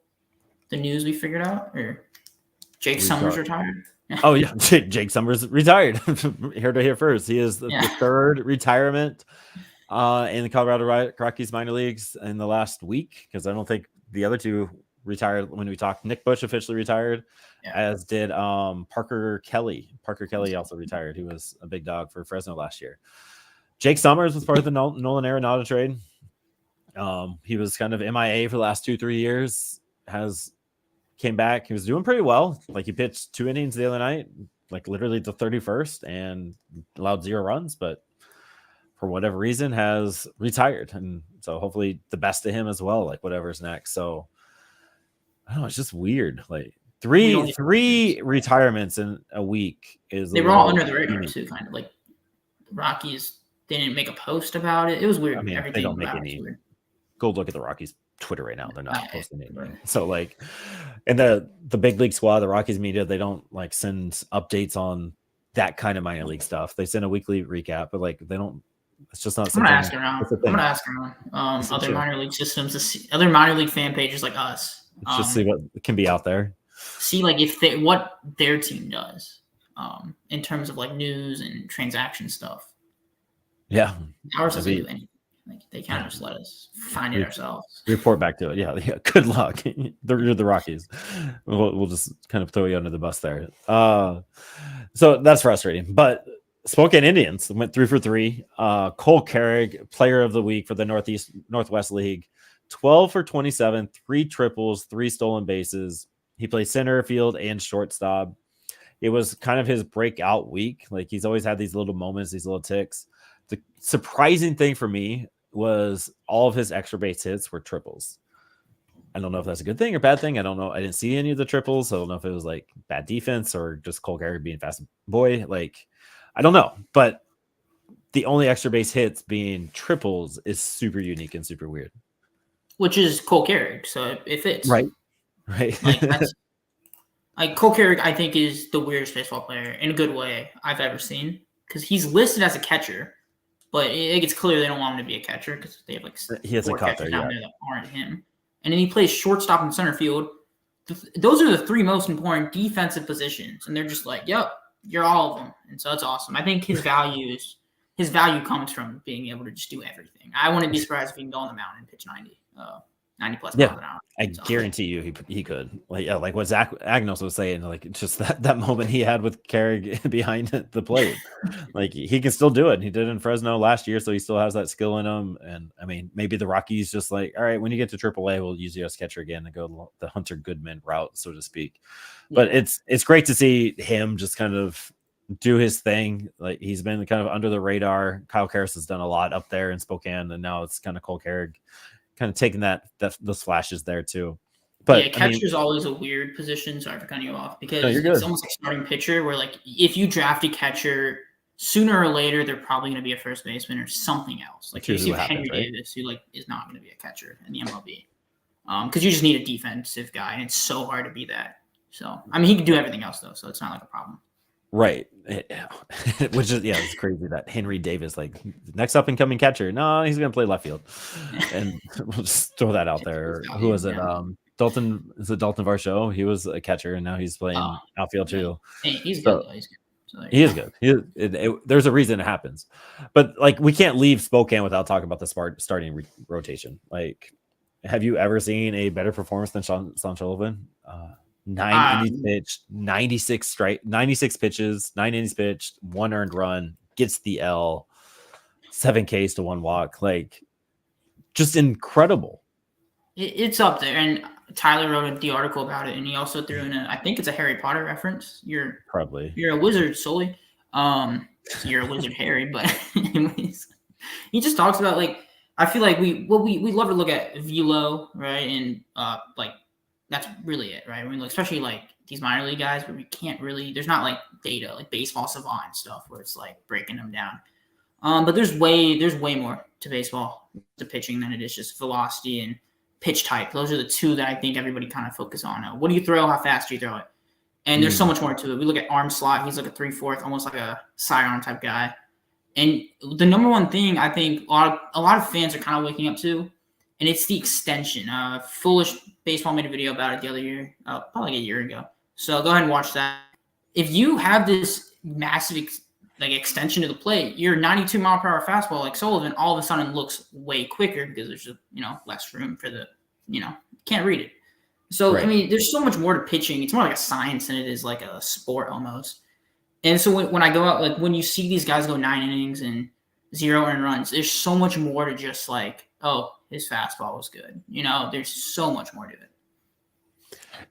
the news we figured out? Or Jake Summers retired? Oh yeah, Jake Summers retired. Here to hear first. He is the third retirement in the Colorado Rockies minor leagues in the last week, because I don't think the other two retired when we talked. Nick Bush officially retired, as did Parker Kelly. Parker Kelly also retired. He was a big dog for Fresno last year. Jake Summers was part of the Nolan Arenado trade. He was kind of MIA for the last 2-3 years. Came back. He was doing pretty well. Like, he pitched 2 innings the other night, like literally the 31st, and allowed 0 runs, but for whatever reason has retired. And so hopefully the best of him as well, like whatever's next. So I don't know, it's just weird. Like three retirements in a week is, they were all under the radar too, kind of like the Rockies. They didn't make a post about it. It was weird. I mean, everything they don't make about any weird. go look at the Rockies Twitter right now. They're not posting anything. Right. So like, and the big league squad, the Rockies media, they don't like send updates on that kind of minor league stuff. They send a weekly recap, but like they don't. It's just not I'm something. gonna ask around. I'm gonna ask around other minor league systems, other minor league fan pages like us. Just see what can be out there. See like if what their team does in terms of like news and transaction stuff. Yeah, ours doesn't do anything. Like they can't just let us find it ourselves. Report back to it. Yeah. Good luck. You're the Rockies. We'll just kind of throw you under the bus there. So that's frustrating. But Spokane Indians went 3 for 3. Cole Carrig, player of the week for the Northwest League, 12 for 27, 3 triples, 3 stolen bases. He played center field and shortstop. It was kind of his breakout week. Like he's always had these little moments, these little ticks. The surprising thing for me was all of his extra base hits were triples. I don't know if that's a good thing or bad thing. I don't know. I didn't see any of the triples. I don't know if it was like bad defense or just Cole Carrig being fast boy. Like, I don't know. But the only extra base hits being triples is super unique and super weird. Which is Cole Carrig, so it fits. Right. Like Cole Carrig, I think, is the weirdest baseball player in a good way I've ever seen. Because he's listed as a catcher. But it's clear they don't want him to be a catcher because they have like he hasn't caught there yet. That aren't him. And then he plays shortstop and center field. Those are the 3 most important defensive positions, and they're just like, "Yep, you're all of them." And so that's awesome. I think his value comes from being able to just do everything. I wouldn't be surprised if he can go on the mound and pitch 90 plus miles an hour. I guarantee you he could. Like what Agnos was saying, like just that moment he had with Carrig behind the plate. Like he can still do it. He did it in Fresno last year, so he still has that skill in him. And I mean, maybe the Rockies just like, all right, when you get to AAA, we'll use you as catcher again and go the Hunter Goodman route, so to speak. Yeah. But it's great to see him just kind of do his thing. Like he's been kind of under the radar. Kyle Karras has done a lot up there in Spokane, and now it's kind of Cole Carrig kind of taking those flashes there too. But yeah, catcher is always a weird position. Sorry for cutting you off because it's almost like starting pitcher where like if you draft a catcher, sooner or later they're probably going to be a first baseman or something else. Like you see Henry Davis, who like is not going to be a catcher in the MLB because you just need a defensive guy, and it's so hard to be that. So I mean, he can do everything else though, so it's not like a problem. Right. Which is, it's crazy that Henry Davis, like next up and coming catcher. No, he's going to play left field. And we'll just throw that out there. Who was it? Dalton Varsho. He was a catcher and now he's playing outfield too. Hey, he's good. He's good. So, he is good. There's a reason it happens. But like, we can't leave Spokane without talking about the starting rotation. Like, have you ever seen a better performance than Sean Sullivan? 9 innings pitched, 96 pitches, 9 innings pitched, 1 earned run, gets the L, 7 Ks to 1 walk. Like, just incredible. It's up there. And Tyler wrote the article about it, and he also threw in I think it's a Harry Potter reference. You're a wizard, Sully. You're a wizard, Harry. But anyways, he just talks about like I feel like we love to look at velo, right, and like. That's really it, right? I mean, especially like these minor league guys where we can't really, there's not like data, like baseball savant stuff where it's like breaking them down. But there's way more to baseball, to pitching than it is just velocity and pitch type. Those are the 2 that I think everybody kind of focus on. What do you throw? How fast do you throw it? And there's so much more to it. We look at arm slot. He's like a 3/4, almost like a sidearm type guy. And the number one thing I think a lot of fans are kind of waking up to, and it's the extension. Foolish Baseball made a video about it the other year, probably like a year ago. So go ahead and watch that. If you have this massive extension to the plate, your 92-mile-per-hour fastball like Sullivan all of a sudden looks way quicker because there's just, less room for the, can't read it. So, right. I mean, there's so much more to pitching. It's more like a science than it is like a sport almost. And so when I go out, like when you see these guys go 9 innings and 0 earned runs, there's so much more to just like, oh, his fastball was good. There's so much more to it.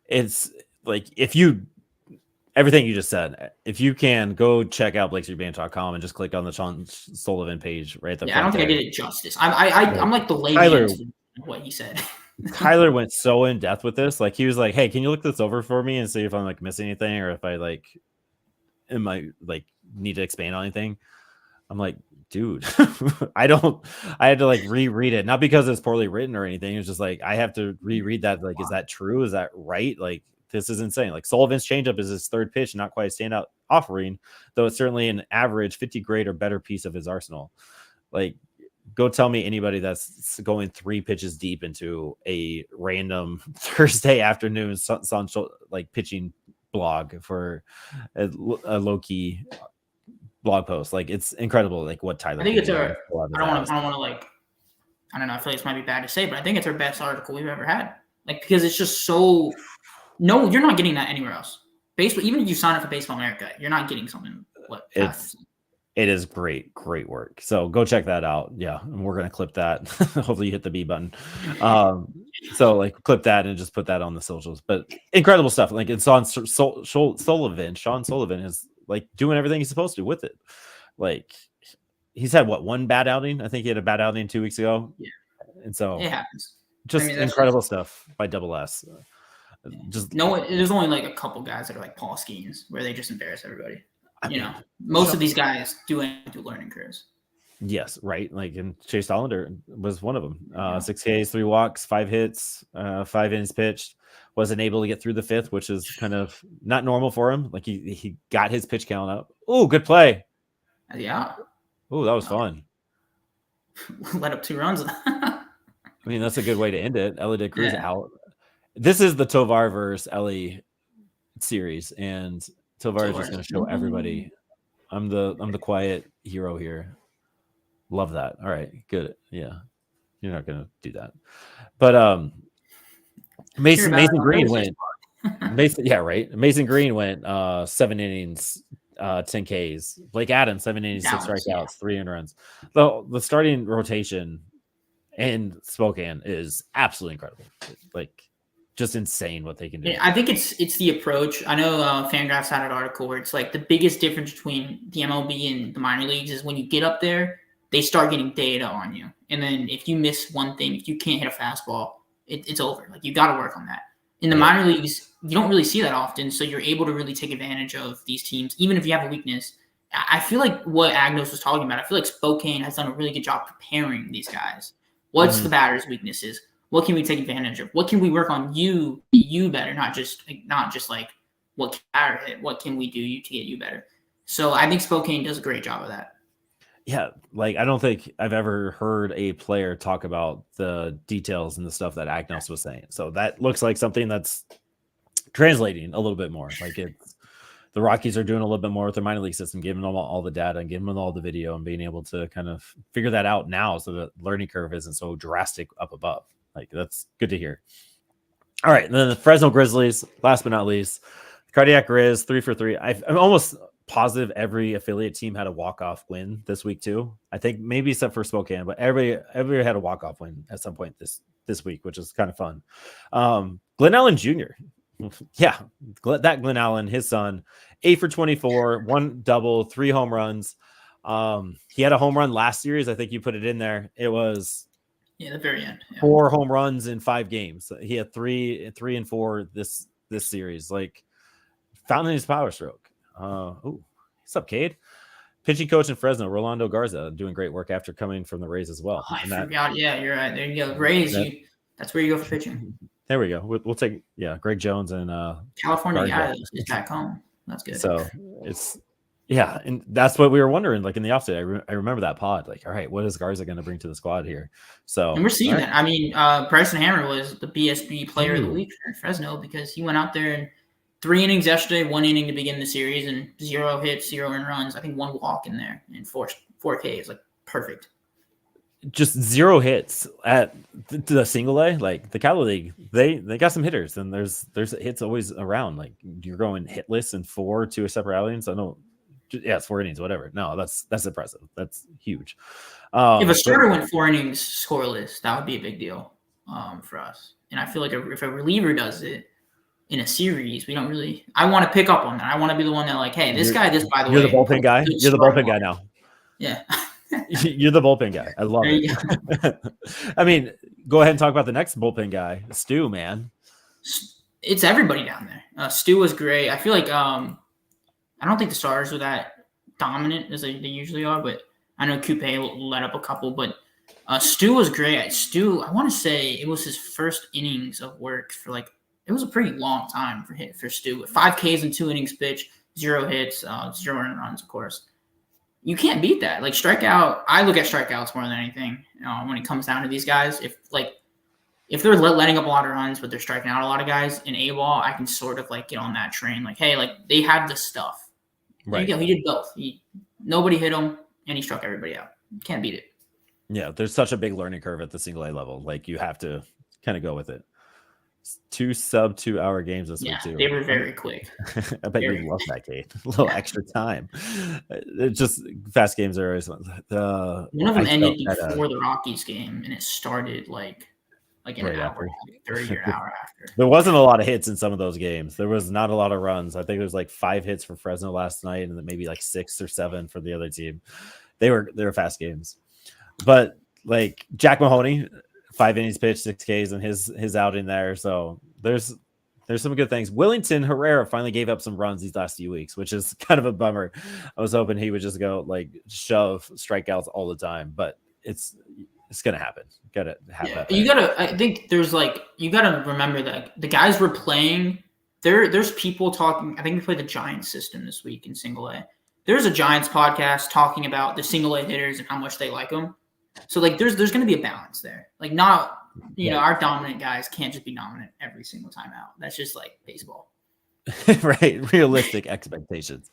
It's like everything you just said, if you can go check out BlakeStreetBand.com and just click on the Sean Sullivan page right there. I don't think I did it justice. I'm like the layman of what he said. Tyler went so in depth with this. Like he was like, hey, can you look this over for me and see if I'm like missing anything or if I like need to expand on anything? I'm like, dude, I had to like reread it, not because it's poorly written or anything. It's just like I have to reread that. Like, is that true? Is that right? Like, this is insane. Like, Sullivan's changeup is his third pitch, not quite a standout offering, though it's certainly an average 50 grade or better piece of his arsenal. Like, go tell me anybody that's going 3 pitches deep into a random Thursday afternoon like pitching blog for a low key blog post. Like, it's incredible. Like, what Tyler. I think it's can do our. with a lot of his I don't hours. want to like. I don't know. I feel like this might be bad to say, but I think it's our best article we've ever had. Like, because it's just so. No, you're not getting that anywhere else. Baseball, even if you sign up for Baseball America, you're not getting something. It is great work. So go check that out. Yeah, and we're gonna clip that. Hopefully you hit the B button. So like clip that and just put that on the socials. But incredible stuff. Like, it's on Sullivan. Sean Sullivan is like doing everything he's supposed to with it. Like, he's had one bad outing. I think he had a bad outing 2 weeks ago. Yeah, and so it happens. Just incredible stuff by Double S. Just there's only like a couple guys that are like Paul Skeens where they just embarrass everybody. Most of these guys do learning curves. Yes, right. Like, and Chase Hollander was one of them. 6 Ks, 3 walks, 5 hits, 5 innings pitched. Wasn't able to get through the 5th, which is kind of not normal for him. Like, he got his pitch count up. Oh, good play. Yeah. Oh, that was fun. Let up 2 runs. I mean, that's a good way to end it. Ellie De Cruz out. This is the Tovar versus Ellie series, and Tovar is just going to show everybody, I'm the quiet hero here. Love that. All right, good. Yeah, you're not going to do that, but Mason Green went. Mason Green went 7 innings, 10 Ks. Blake Adams 7 innings, 6 strikeouts, 3 earned runs. The starting rotation in Spokane is absolutely incredible. Like, just insane what they can do. Yeah, I think it's the approach. I know Fangraphs had an article where it's like the biggest difference between the MLB and the minor leagues is when you get up there, they start getting data on you. And then if you miss one thing, if you can't hit a fastball, it's over. Like, you got to work on that. In the minor leagues, you don't really see that often, so you're able to really take advantage of these teams, even if you have a weakness. I feel like what Agnos was talking about, I feel like Spokane has done a really good job preparing these guys. What's the batter's weaknesses? What can we take advantage of? What can we work on you better? Not just like what can batter hit. What can we do to get you better? So I think Spokane does a great job of that. Yeah, like, I don't think I've ever heard a player talk about the details and the stuff that Agnos was saying. So that looks like something that's translating a little bit more. Like, the Rockies are doing a little bit more with their minor league system, giving them all the data and giving them all the video and being able to kind of figure that out now, so the learning curve isn't so drastic up above. Like, that's good to hear. All right, and then the Fresno Grizzlies, last but not least, Cardiac Grizz 3 for 3. I'm almost positive every affiliate team had a walk-off win this week too. I think maybe except for Spokane, but everybody had a walk-off win at some point this week, which is kind of fun. Glenn Allen Jr. Yeah, Glenn Allen, his son, 8 for 24, 1 double, 3 home runs. He had a home run last series. I think you put it in there. It was the very end. 4 home runs in 5 games. He had 3 and 4 this series. Like, found his power stroke. What's up, Cade? Pitching coach in Fresno, Rolando Garza, doing great work after coming from the Rays as well. I forgot. Yeah, you're right. There you go. Rays, that's where you go for pitching. There we go. We'll take Greg Jones and California guy is back home. That's good. So and that's what we were wondering. Like, in the offseason, I remember that pod. Like, all right, what is Garza going to bring to the squad here? So, and we're seeing that. I mean, Bryson Hammer was the BSB Player of the Week for Fresno because he went out there and 3 innings yesterday, 1 inning to begin the series, and 0 hits, 0 earned runs. I think 1 walk in there and 4 Ks. Like, perfect. Just 0 hits at the single A. Like, the Cal League, they got some hitters, and there's hits always around. Like, you're going hitless and 4 to a separate outings. I don't. Yeah, it's 4 innings, whatever. No, that's impressive. That's huge. If a starter went 4 innings scoreless, that would be a big deal for us. And I feel like if a reliever does it in a series, we don't really. I want to pick up on that. I want to be the one that, like, hey, this guy, by the way, you're the bullpen guy. You're the bullpen guy now. Yeah. You're the bullpen guy. I love it. I mean, go ahead and talk about the next bullpen guy, Stu, man. It's everybody down there. Stu was great. I feel like I don't think the starters are that dominant as they usually are, but I know Coupe let up a couple, but Stu was great. Stu, I want to say it was his first innings of work for it was a pretty long time for Stu. 5 Ks in 2 innings pitch, 0 hits, 0 earned runs, of course. You can't beat that. Like strikeout, I look at strikeouts more than anything. When it comes down to these guys, if they're letting up a lot of runs, but they're striking out a lot of guys in A-ball, I can sort of get on that train. Like, hey, they have the stuff. There you go. He did both. Nobody hit him, and he struck everybody out. You can't beat it. Yeah, there's such a big learning curve at the single A level. Like you have to kind of go with it. 2 sub-2 hour games this week too. They were very quick. I bet you love that, Kate. A little extra time. It's just fast games are always one of them ended before the Rockies game, and it started like an right hour, after. 30 or an hour after. There wasn't a lot of hits in some of those games. There was not a lot of runs. I think there was 5 hits for Fresno last night, and then maybe 6 or 7 for the other team. They were fast games. But Jack Mahoney, 5 innings pitched, 6 Ks in his outing there. So there's some good things. Willington Herrera finally gave up some runs these last few weeks, which is kind of a bummer. I was hoping he would just go shove strikeouts all the time, but it's gonna happen. Gotta have that. I think there's you gotta remember that the guys we're playing, there's people talking. I think we played the Giants system this week in single A. There's a Giants podcast talking about the single A hitters and how much they like them. So there's going to be a balance there. Not our dominant guys can't just be dominant every single time out. That's just baseball. Right, realistic expectations.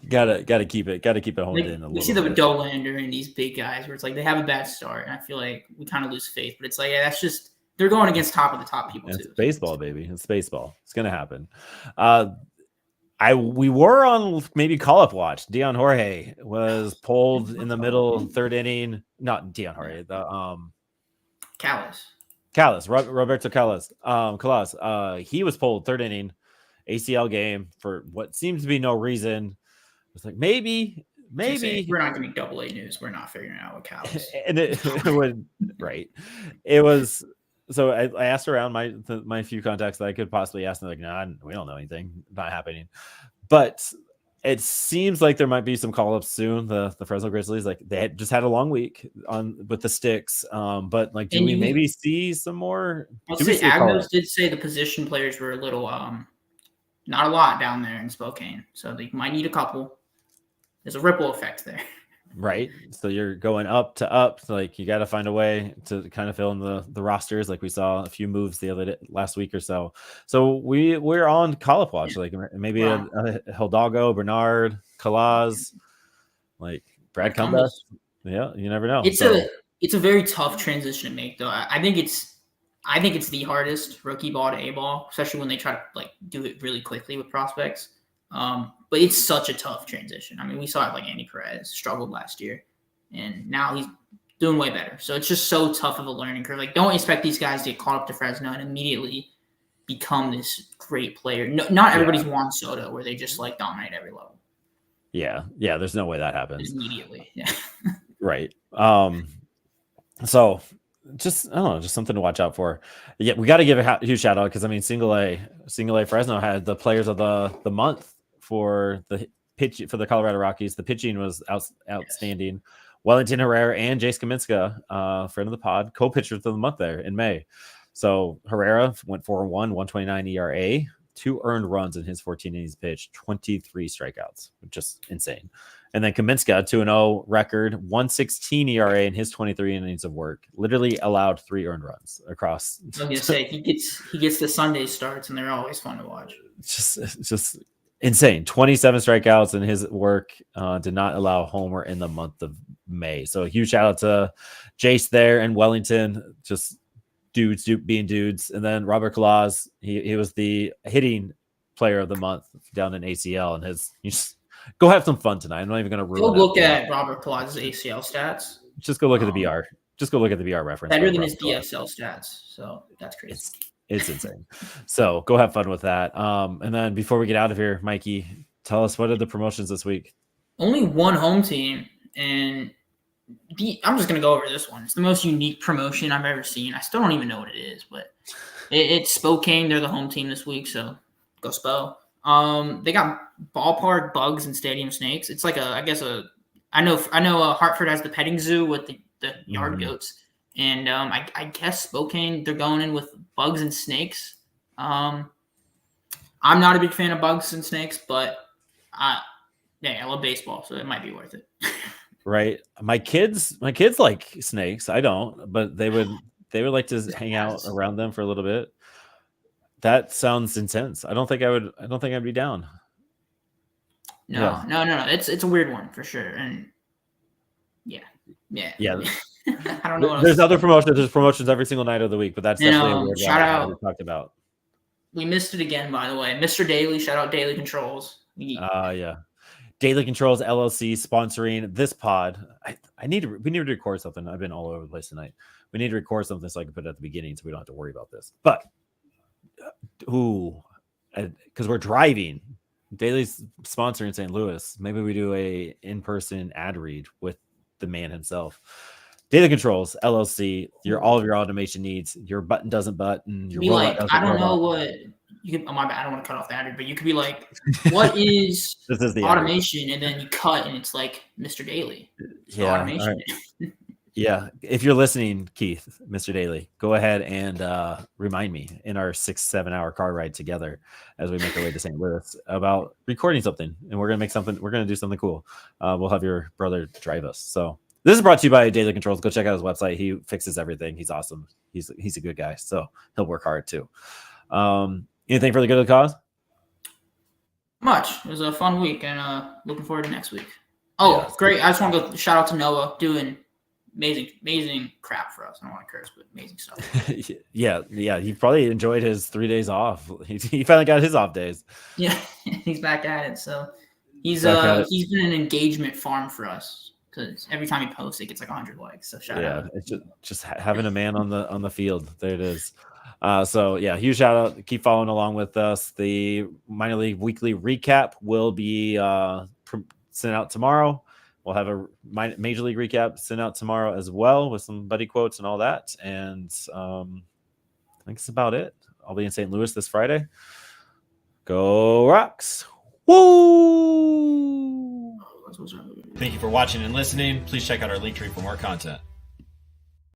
Gotta keep it honed in a little. We see the Dolander and these big guys where it's they have a bad start, and I feel like we kind of lose faith. But it's that's just they're going against top of the top people too. It's baseball, baby. It's baseball. It's gonna happen. We were on maybe call-up watch. Dion Jorge was pulled in the middle, 3rd inning. Not Dion Jorge, the Callis, Roberto Callas. He was pulled 3rd inning, ACL game for what seems to be no reason. It's maybe we're not going to be AA news. We're not figuring out what Callis. And it would right. It was. So I asked around my few contacts that I could possibly ask, and they're nah, we don't know anything. Not happening. But it seems like there might be some call-ups soon. The Fresno Grizzlies, they had just had a long week with the sticks. But do we maybe see some more? I'll say Agnos did say the position players were a little not a lot down there in Spokane. So they might need a couple. There's a ripple effect there. Right. So you're going up to up. You got to find a way to kind of fill in the rosters. We saw a few moves last week or so. So we're on call-up watch. Maybe a Hidalgo, Bernard, Calaz, Brad Cumbest. Yeah, you never know. It's a very tough transition to make, though. I think it's the hardest rookie ball to A ball, especially when they try to do it really quickly with prospects. But it's such a tough transition. I mean, we saw it Andy Perez struggled last year, and now he's doing way better. So it's just so tough of a learning curve. Don't expect these guys to get caught up to Fresno and immediately become this great player. No, not everybody's Juan Soto, where they just dominate every level. Yeah. There's no way that happens immediately. Yeah. Right. So just I don't know, just something to watch out for. Yeah, we got to give a huge shout out because single A Fresno had the players of the month for the pitch for the Colorado Rockies. The pitching was outstanding. Yes. Wellington Herrera and Jace Kaminska, friend of the pod, co-pitchers of the month there in May. So Herrera went 4-1, 129 ERA, 2 earned runs in his 14 innings pitched, 23 strikeouts, just insane. And then Kaminska, 2-0 record, 116 ERA in his 23 innings of work, literally allowed 3 earned runs across. I was going to say, he gets the Sunday starts, and they're always fun to watch. Just insane. 27 strikeouts in his work, did not allow a homer in the month of May. So a huge shout out to Jace there and Wellington, just dudes being dudes. And then Robert Calaz, he was the hitting player of the month down in ACL, and go have some fun tonight. I'm not even going to ruin it. Go look at Robert Calaz's ACL stats. Just go look at the BR. Just go look at the BR reference. Better than his DSL stats. So that's crazy. It's insane. So go have fun with that. And then before we get out of here, Mikey, tell us, what are the promotions this week? Only one home team, and I'm just going to go over this one. It's the most unique promotion I've ever seen. I still don't even know what it is, but it's Spokane. They're the home team this week, so go Spo. They got ballpark bugs and stadium snakes. It's I I know Hartford has the petting zoo with the yard goats, and I guess Spokane they're going in with bugs and snakes. I'm not a big fan of bugs and snakes, but I love baseball, so it might be worth it. Right. My kids like snakes. I don't, but they would like to hang out around them for a little bit. That sounds intense. I don't think I'd be down. No. It's a weird one for sure. And yeah. I don't know. There's other promotions. There's promotions every single night of the week, but that's definitely a weird shout one out. we talked about. We missed it again, by the way. Mr. Daily, shout out Daily Controls. Yeah. Daily Controls LLC sponsoring this pod. We need to record something. I've been all over the place tonight. We need to record something so I can put it at the beginning so we don't have to worry about this. But because we're driving. Daily's sponsoring St. Louis. Maybe we do a in-person ad read with the man himself. Daily Controls LLC. All of your automation needs. Your button doesn't button. Your like, I don't know what you can. Oh, my bad. I don't want to cut off the ad read, but you could be like, "What is this is the automation?" And then you cut, and it's like Mr. Daily. Yeah, automation. Right. Yeah, if you're listening, Keith, Mr. Daly, go ahead and remind me in our 6-7 hour car ride together as we make our way to St. Louis about recording something, and we're gonna do something cool. We'll have your brother drive us. So this is brought to you by Daily Controls. Go check out his website. He fixes everything. He's awesome. He's a good guy. So he'll work hard too. Anything for the good of the cause? Much. It was a fun week, and looking forward to next week. Oh, yeah, great! I just want to go shout out to Noah doing amazing crap for us. I don't want to curse, but amazing stuff. yeah. He probably enjoyed his 3 days off. He finally got his off days. Yeah, he's back at it. So he's been an engagement farm for us because every time he posts, it gets like 100 likes. So shout out. It's just having a man on the field. There it is. So yeah, huge shout out. Keep following along with us. The minor league weekly recap will be sent out tomorrow. We'll have a major league recap sent out tomorrow as well with some buddy quotes and all that. And I think that's about it. I'll be in St. Louis this Friday. Go Rocks. Woo! Thank you for watching and listening. Please check out our link tree for more content.